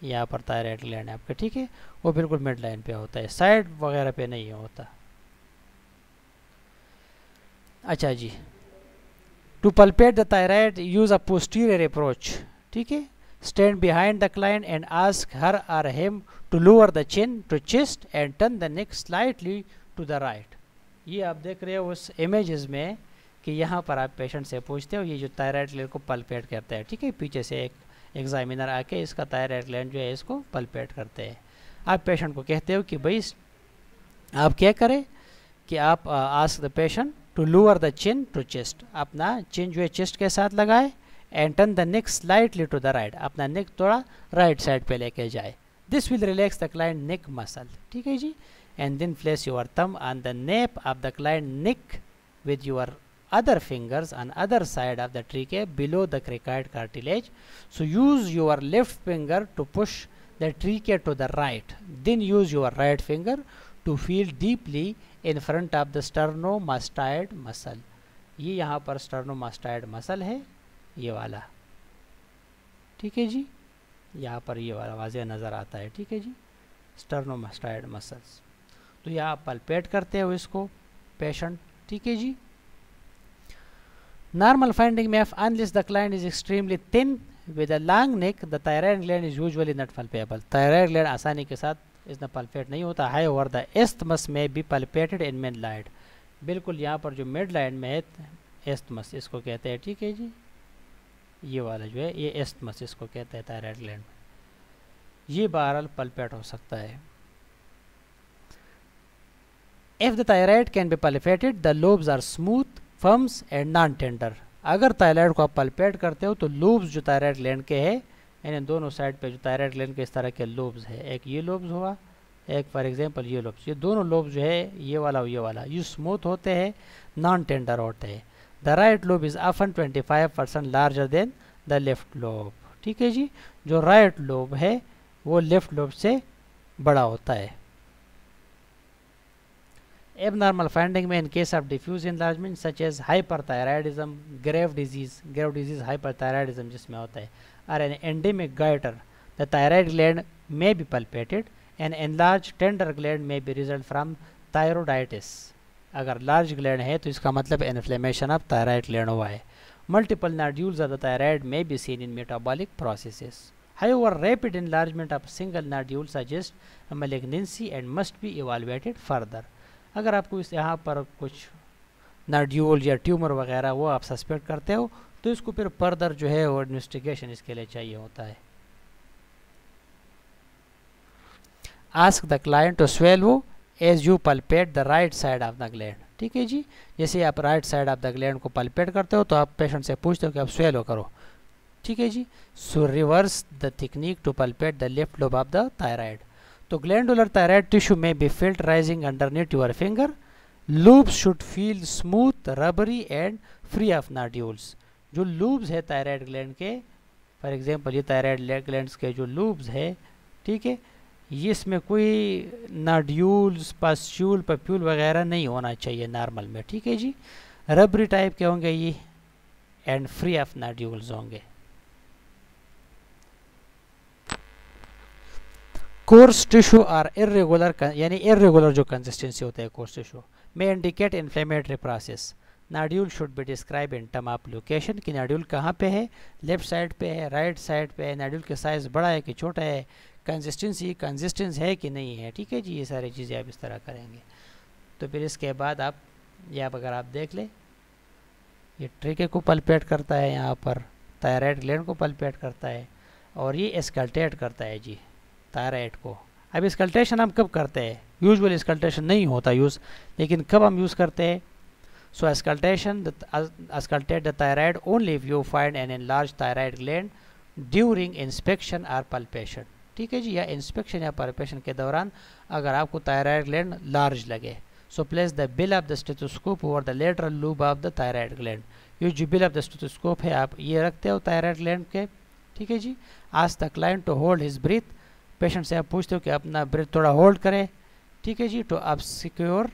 यहाँ पर थायराइड ग्लैंड आपका, ठीक है, वो बिल्कुल मिड लाइन पे होता है, साइड वगैरह पे नहीं होता। अच्छा जी, to palpate the thyroid use a posterior approach, ठीक है। Stand behind the client and ask her or him to lower the chin to chest and turn the neck slightly to the right। ये आप देख रहे हो उस इमेजेस में कि यहाँ पर आप पेशेंट से पूछते हो, ये जो थायराइड ग्लैंड को पल्पेट करते हैं, ठीक है, पीछे से एक एग्जामिनर आके इसका थायराइड ग्लैंड जो है इसको पल्पेट करते हैं। आप पेशेंट को कहते हो कि भाई आप क्या करें कि आप ask the patient to lower the chin to chest, अपना चिन जो है चेस्ट के साथ लगाए, and turn the neck slightly to the right, अपना नेक थोड़ा राइट साइड पे लेके जाए। This will relax the client neck muscle, ठीक है जी। And then place your thumb on the nape of the client neck with your other fingers on other side of the trachea below the cricoid cartilage. So use your left finger to push the trachea to the right, then use your right finger to feel deeply in front of the sternomastoid muscle। ये यहाँ पर sternomastoid muscle है, ये वाला, ठीक है जी, यहाँ पर ये वाला वाज़ेह नज़र आता है, ठीक है जी, sternomastoid muscles। तो यहाँ पल्पेट करते हो इसको पेशेंट, ठीक है जी। Normal finding में unless the client is extremely thin with a long neck, the thyroid gland is usually not palpable। thyroid gland आसानी के साथ इसमें पल्पेट नहीं होता। However, the isthmus may be palpated in midline। बिल्कुल यहाँ पर जो midline में है isthmus इसको कहते हैं, ठीक है जी, ये वाला जो है ये isthmus इसको कहते हैं thyroid gland में, ये बहरहाल पल्पेट हो सकता है। If the thyroid can be palpated, the lobes are smooth, firms and non tender. अगर थायराइड को आप पल्पेट करते हो तो लोब्स जो थायराइड ग्लैंड के हैं, यानी दोनों साइड पे जो थायराइड ग्लैंड के इस तरह के लोब्स है, एक ये लोब्स हुआ, एक फॉर एग्जांपल ये लोब्स, ये दोनों लोब्स जो है ये वाला और ये वाला, ये स्मूथ होते हैं, नॉन टेंडर होते हैं। The right lobe is often 25% larger than the left lobe, ठीक है जी। जो राइट लोब है वो लेफ्ट लोब से बड़ा होता है। एबनॉर्मल फाइंडिंग में in case of diffuse enlargement such as hyperthyroidism, grave disease hyperthyroidism जिसमें होता है, और an endemic goitre, the thyroid gland may be palpated, an enlarged tender gland may be result from thyroiditis। अगर लार्ज ग्लैंड है तो इसका मतलब इन्फ्लेमेशन ऑफ थायराइड ग्लैंड हुआ है। Multiple nodules of the thyroid may be seen in metabolic processes। However, rapid enlargement of single nodule suggests a malignancy and must be evaluated further। अगर आपको इस यहाँ पर कुछ नोड्यूल या ट्यूमर वगैरह वो आप सस्पेक्ट करते हो तो इसको फिर फर्दर जो है वो इन्वेस्टिगेशन इसके लिए चाहिए होता है। Ask the client to swallow as you palpate the right side of the gland। ठीक है जी, जैसे आप right side of the gland को पल्पेट करते हो तो आप पेशेंट से पूछते हो कि आप स्वेलो करो। ठीक है जी। So reverse the technique to palpate the left lobe of the thyroid. तो glandular thyroid tissue may be felt rising underneath your finger. Lobes should feel smooth, rubbery and free of nodules. जो लूब्स है थायराइड ग्लैंड के, फॉर एग्जांपल ये थायराइड ग्लैंड्स के जो लूब्स है, ठीक है, ये इसमें कोई नोड्यूल्स, पस्ट्यूल, पप्यूल वगैरह नहीं होना चाहिए नॉर्मल में। ठीक है जी। रबरी टाइप के होंगे ये एंड फ्री ऑफ नोड्यूल्स होंगे। कोर्स टिश्यू और इरेगुलर, यानी इरेगुलर जो कंसिस्टेंसी होता है कोर्स टिश्यू में indicate inflammatory process. Nodule should be describe in term of location कि नोड्यूल कहाँ पे है, लेफ्ट साइड पे है, राइट साइड पे है, नोड्यूल के साइज़ बड़ा है कि छोटा है, कंसिस्टेंस है कि नहीं है। ठीक है जी, ये सारी चीज़ें आप इस तरह करेंगे। तो फिर इसके बाद आप अगर आप देख ले, ये ट्रिके को पल्पेट करता है, यहाँ पर थायराइड ग्लैंड को पल्पेट करता है और ये एस्कल्टेट करता है जी थायराइड को। अब एस्कल्टेशन हम कब करते हैं? यूजुअली एस्कल्टेशन नहीं होता यूज़, लेकिन कब हम यूज़ करते हैं? So auscultate the thyroid only if you find an enlarge thyroid gland during inspection और पल्पेशन। ठीक है जी, या इंस्पेक्शन या पल्पेशन के दौरान अगर आपको थायराइड ग्लैंड लार्ज लगे। So place the bill of the stethoscope over the lateral lube of the thyroid gland. ये जो बिल ऑफ द स्टेथोस्कोप है आप ये रखते हो थायराइड ग्लैंड के। ठीक है जी। Ask the client to hold his breath. Patient से आप पूछते हो कि अपना ब्रीथ थोड़ा होल्ड करे। ठीक है जी। तो आप secure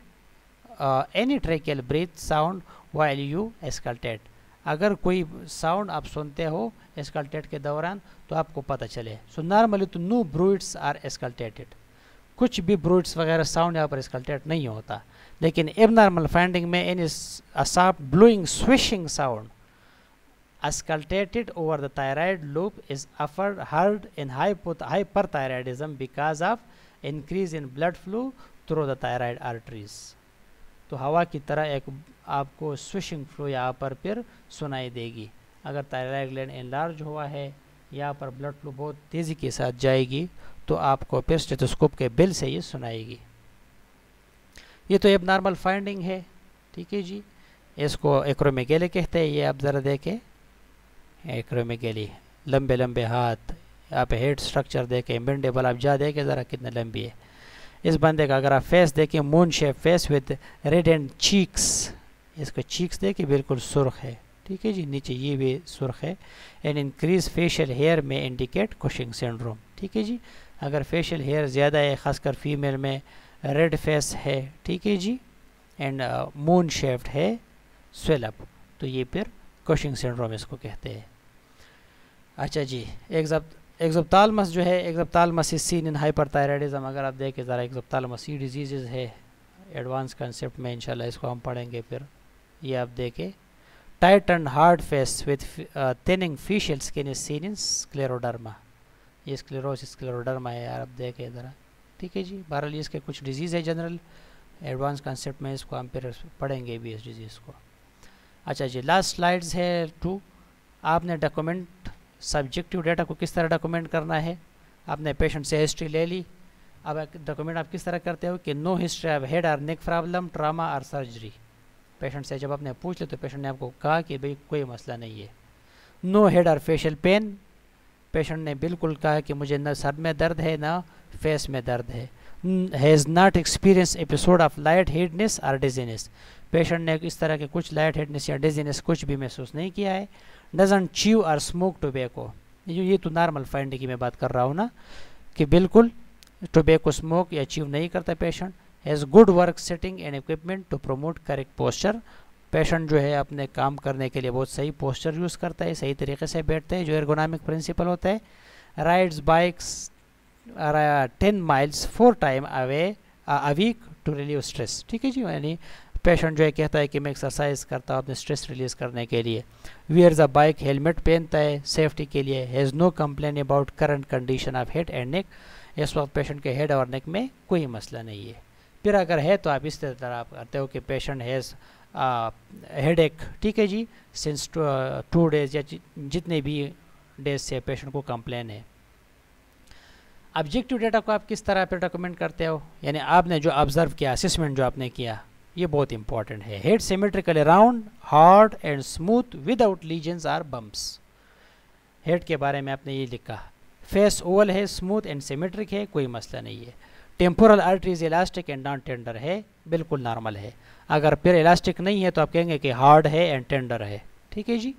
any tracheal breath sound while you auscultate. अगर कोई साउंड आप सुनते हो एस्कल्टेट के दौरान तो आपको पता चले। सो नॉर्मली तो नो ब्रूइड्स आर एस्कल्टेटेड, कुछ भी ब्रूइड्स वगैरह साउंड यहाँ पर एस्कल्टेट नहीं होता। लेकिन एबनॉर्मल फाइंडिंग में any soft blowing swishing sound auscultated over the thyroid lobe is often heard in hyperthyroidism because of increase in blood flow through the thyroid arteries। तो हवा की तरह एक आपको स्विशिंग फ्लो यहाँ पर फिर सुनाई देगी। अगर थायराइड ग्लैंड एनलार्ज हुआ है, यहाँ पर ब्लड फ्लो बहुत तेज़ी के साथ जाएगी तो आपको फिर स्टेथोस्कोप के बिल से ये सुनाएगी। ये तो एबनॉर्मल फाइंडिंग है। ठीक है जी। इसको एक्रोमेगेली कहते हैं। ये आप ज़रा देखें, एक्रोमेगेली, लंबे लंबे हाथ, यहाँ पे हेड स्ट्रक्चर देखें, मैंडिबल आप जा देखें ज़रा कितने लंबी है। इस बंदे का अगर आप फेस देखें, moon shape face with red and cheeks, इसका चीक्स देखें बिल्कुल सुर्ख है। ठीक है जी। नीचे ये भी सुर्ख है। एंड इंक्रीज फेशियल हेयर में इंडिकेट कुशिंग सिंड्रोम। ठीक है जी। अगर फेशियल हेयर ज़्यादा है, ख़ासकर फीमेल में, रेड फेस है, ठीक है जी, एंड मून शेप्ड है, स्वेलअप, तो ये फिर कुशिंग सिंड्रोम इसको कहते हैं। अच्छा जी। एक्सोप्थाल्मस जो है, एक्सोप्थाल्मस इज सीन इन हाइपरथायराइडिज्म। अगर आप देखें ज़रा, एक्सोप्थाल्मस ये डिजीज़ है, एडवांस कंसेप्ट में इंशाल्लाह इसको हम पढ़ेंगे। फिर ये आप देखें, tight and hard face with thinning facial skin is seen in scleroderma. ये स्क्लेरोडर्मा है यार, आप देखें ज़रा। ठीक है जी। बहरहाल इसके कुछ डिजीज़ है जनरल, एडवांस कंसेप्ट में इसको हम फिर पढ़ेंगे भी इस डिजीज़ को। अच्छा जी। लास्ट स्लाइड्स है 2। आपने डॉक्यूमेंट सब्जेक्टिव डेटा को किस तरह डॉक्यूमेंट करना है। आपने पेशेंट से हिस्ट्री ले ली। अब डॉक्यूमेंट आप किस तरह करते हो कि नो हिस्ट्री ऑफ हेड और नेक प्रॉब्लम, ट्रामा और सर्जरी। पेशेंट से जब आपने पूछ लिया तो पेशेंट ने आपको कहा कि भाई कोई मसला नहीं है। नो हेड और फेशियल पेन, पेशेंट ने बिल्कुल कहा कि मुझे न सर में दर्द है ना फेस में दर्द है। Has not experience episode of light headedness dizziness, patient ने इस तरह के कुछ लाइट हेडनेस या डिजीनेस कुछ भी महसूस नहीं किया है। डजंट च्यू और स्मोक टोबैको, ये तो नॉर्मल फाइंडिंग की मैं बात कर रहा हूँ ना, कि बिल्कुल टोबैको स्मोक ये अचीव नहीं करता patient. Has good work setting and equipment to promote correct posture, patient जो है अपने काम करने के लिए बहुत सही पोस्चर यूज़ करता है, सही तरीके से बैठते हैं, जो एर्गोनॉमिक प्रिंसिपल होता है। Rides bikes 10 miles 4 time a week to relieve stress, ठीक है जी, यानी पेशेंट जो है कहता है कि मैं एक्सरसाइज करता हूँ अपने स्ट्रेस रिलीज़ करने के लिए। वियर्स अ बाइक, हेलमेट पहनता है सेफ्टी के लिए। Has no complain about current condition of head and neck, इस वक्त पेशेंट के हेड और नेक में कोई मसला नहीं है। फिर अगर है तो आप इस तरह आप करते हो कि पेशेंट हैज़ हेड एक, ठीक है जी, सिंस 2 डेज या जितने भी डेज से पेशेंट को कंप्लेन है। ऑब्जेक्टिव डेटा को आप किस तरह पे डॉक्यूमेंट करते हो, यानी आपने जो ऑब्जर्व किया, असेसमेंट जो आपने किया, ये बहुत इंपॉर्टेंट है। Head symmetrically round, hard and smooth without lesions or bumps, head के बारे में आपने ये लिखा। फेस ओवल है, स्मूथ एंड सिमेट्रिक है, कोई मसला नहीं है। Temporal arteries elastic and non tender है, बिल्कुल नॉर्मल है। अगर फिर इलास्टिक नहीं है तो आप कहेंगे कि हार्ड है एंड टेंडर है, ठीक है जी।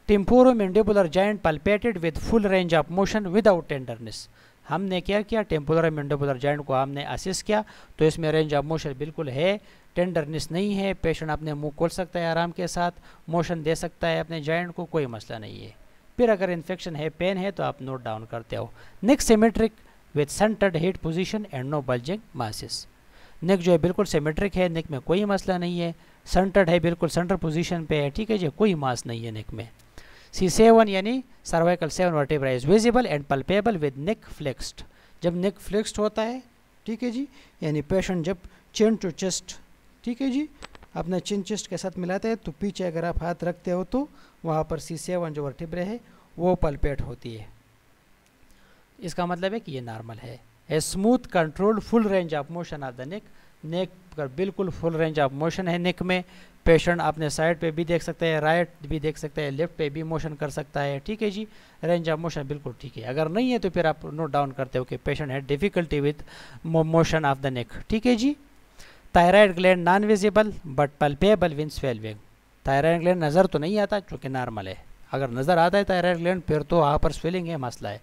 Temporomandibular joint palpated with full range of motion without tenderness, हमने क्या किया, टेम्पोरोमैंडिबुलर जॉइंट को हमने असेस किया, तो इसमें रेंज ऑफ मोशन बिल्कुल है, टेंडरनेस नहीं है, पेशेंट अपने मुंह खोल सकता है आराम के साथ, मोशन दे सकता है अपने जॉइंट को, कोई मसला नहीं है। फिर अगर इन्फेक्शन है, पेन है, तो आप नोट डाउन करते हो। Neck symmetric with centered head position and no bulging masses, neck जो है बिल्कुल सिमेट्रिक है, नेक में कोई मसला नहीं है, सेंटर्ड है, बिल्कुल सेंटर पोजीशन पे है, ठीक है जी, कोई मास नहीं है नेक में। C7 यानी cervical 7 vertebra is visible and palpebral with neck flexed, जब नेक फ्लेक्स्ड होता है, ठीक है जी, यानी पेशेंट जब चिन टू चेस्ट, ठीक है जी, अपना चिन चेस्ट के साथ मिलाते हैं, तो पीछे अगर आप हाथ रखते हो तो वहाँ पर C7 जो वर्टेब्रा है वो पल्पेट होती है, इसका मतलब है कि ये नॉर्मल है। A smooth controlled full range of motion of the neck, neck पर बिल्कुल फुल रेंज ऑफ मोशन है नेक में, पेशेंट अपने साइड पे भी देख सकते हैं, राइट भी देख सकते हैं, लेफ्ट पे भी मोशन कर सकता है, ठीक है जी, रेंज ऑफ मोशन बिल्कुल ठीक है। अगर नहीं है तो फिर आप नोट डाउन करते हो कि पेशेंट है difficulty with motion of the neck, ठीक है जी। Thyroid gland non visible but palpable with swelling, thyroid gland नज़र तो नहीं आता चूँकि नॉर्मल है, अगर नज़र आता है थायराइड ग्लैंड फिर तो वहाँ पर स्वेलिंग है, मसला है।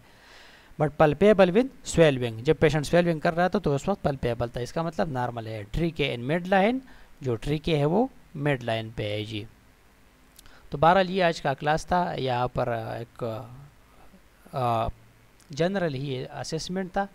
बट पल्पेबल विद स्वेलिंग, जब पेशेंट स्वेलिंग कर रहा था तो उस वक्त पल्पेबल था, इसका मतलब नॉर्मल है। ट्रीके इन मिड लाइन, जो ट्रीके है वो मिड लाइन पे है जी। तो बहरहाल ये आज का क्लास था, यहाँ पर एक जनरल ही असेसमेंट था।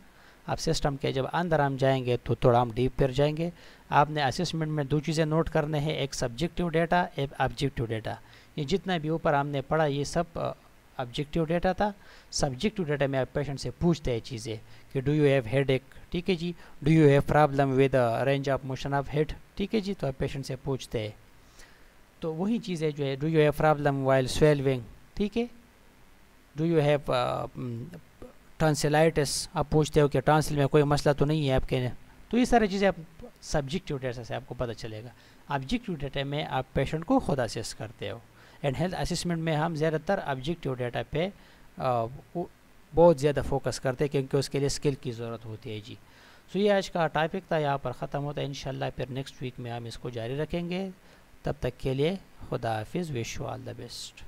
आप सिस्टम के जब अंदर हम जाएंगे तो थोड़ा हम डीप पर जाएंगे। आपने असेसमेंट में 2 चीज़ें नोट करने हैं, एक सब्जेक्टिव डेटा, एक ऑब्जेक्टिव डेटा। ये जितना भी ऊपर हमने पढ़ा ये सब ऑब्जेक्टिव डेटा था। सब्जेक्टिव डेटा में आप पेशेंट से पूछते हैं चीज़ें कि डू यू हैव हेड एक, ठीक है जी, do you have problem with range of motion of head, ठीक है जी, तो आप पेशेंट से पूछते हैं। तो वही चीज़ें जो है, do you have problem while swelling, ठीक है, डू यू हैव टॉन्सिलाइटिस, आप पूछते हो कि टॉन्सिल में कोई मसला तो नहीं है आपके, तो ये सारी चीज़ें आप सब्जेक्टिव डेटा से आपको पता चलेगा। ऑब्जेक्टिव डेटा में आप पेशेंट को खुद असेस करते हो, एंड हेल्थ असेसमेंट में हम ज़्यादातर ऑब्जेक्टिव डेटा पे बहुत ज़्यादा फोकस करते हैं क्योंकि उसके लिए स्किल की ज़रूरत होती है जी। सो ये आज का टॉपिक था, यहाँ पर ख़त्म होता है। इंशाल्लाह फिर नेक्स्ट वीक में हम इसको जारी रखेंगे। तब तक के लिए खुदा हाफिज़, wish you all the best.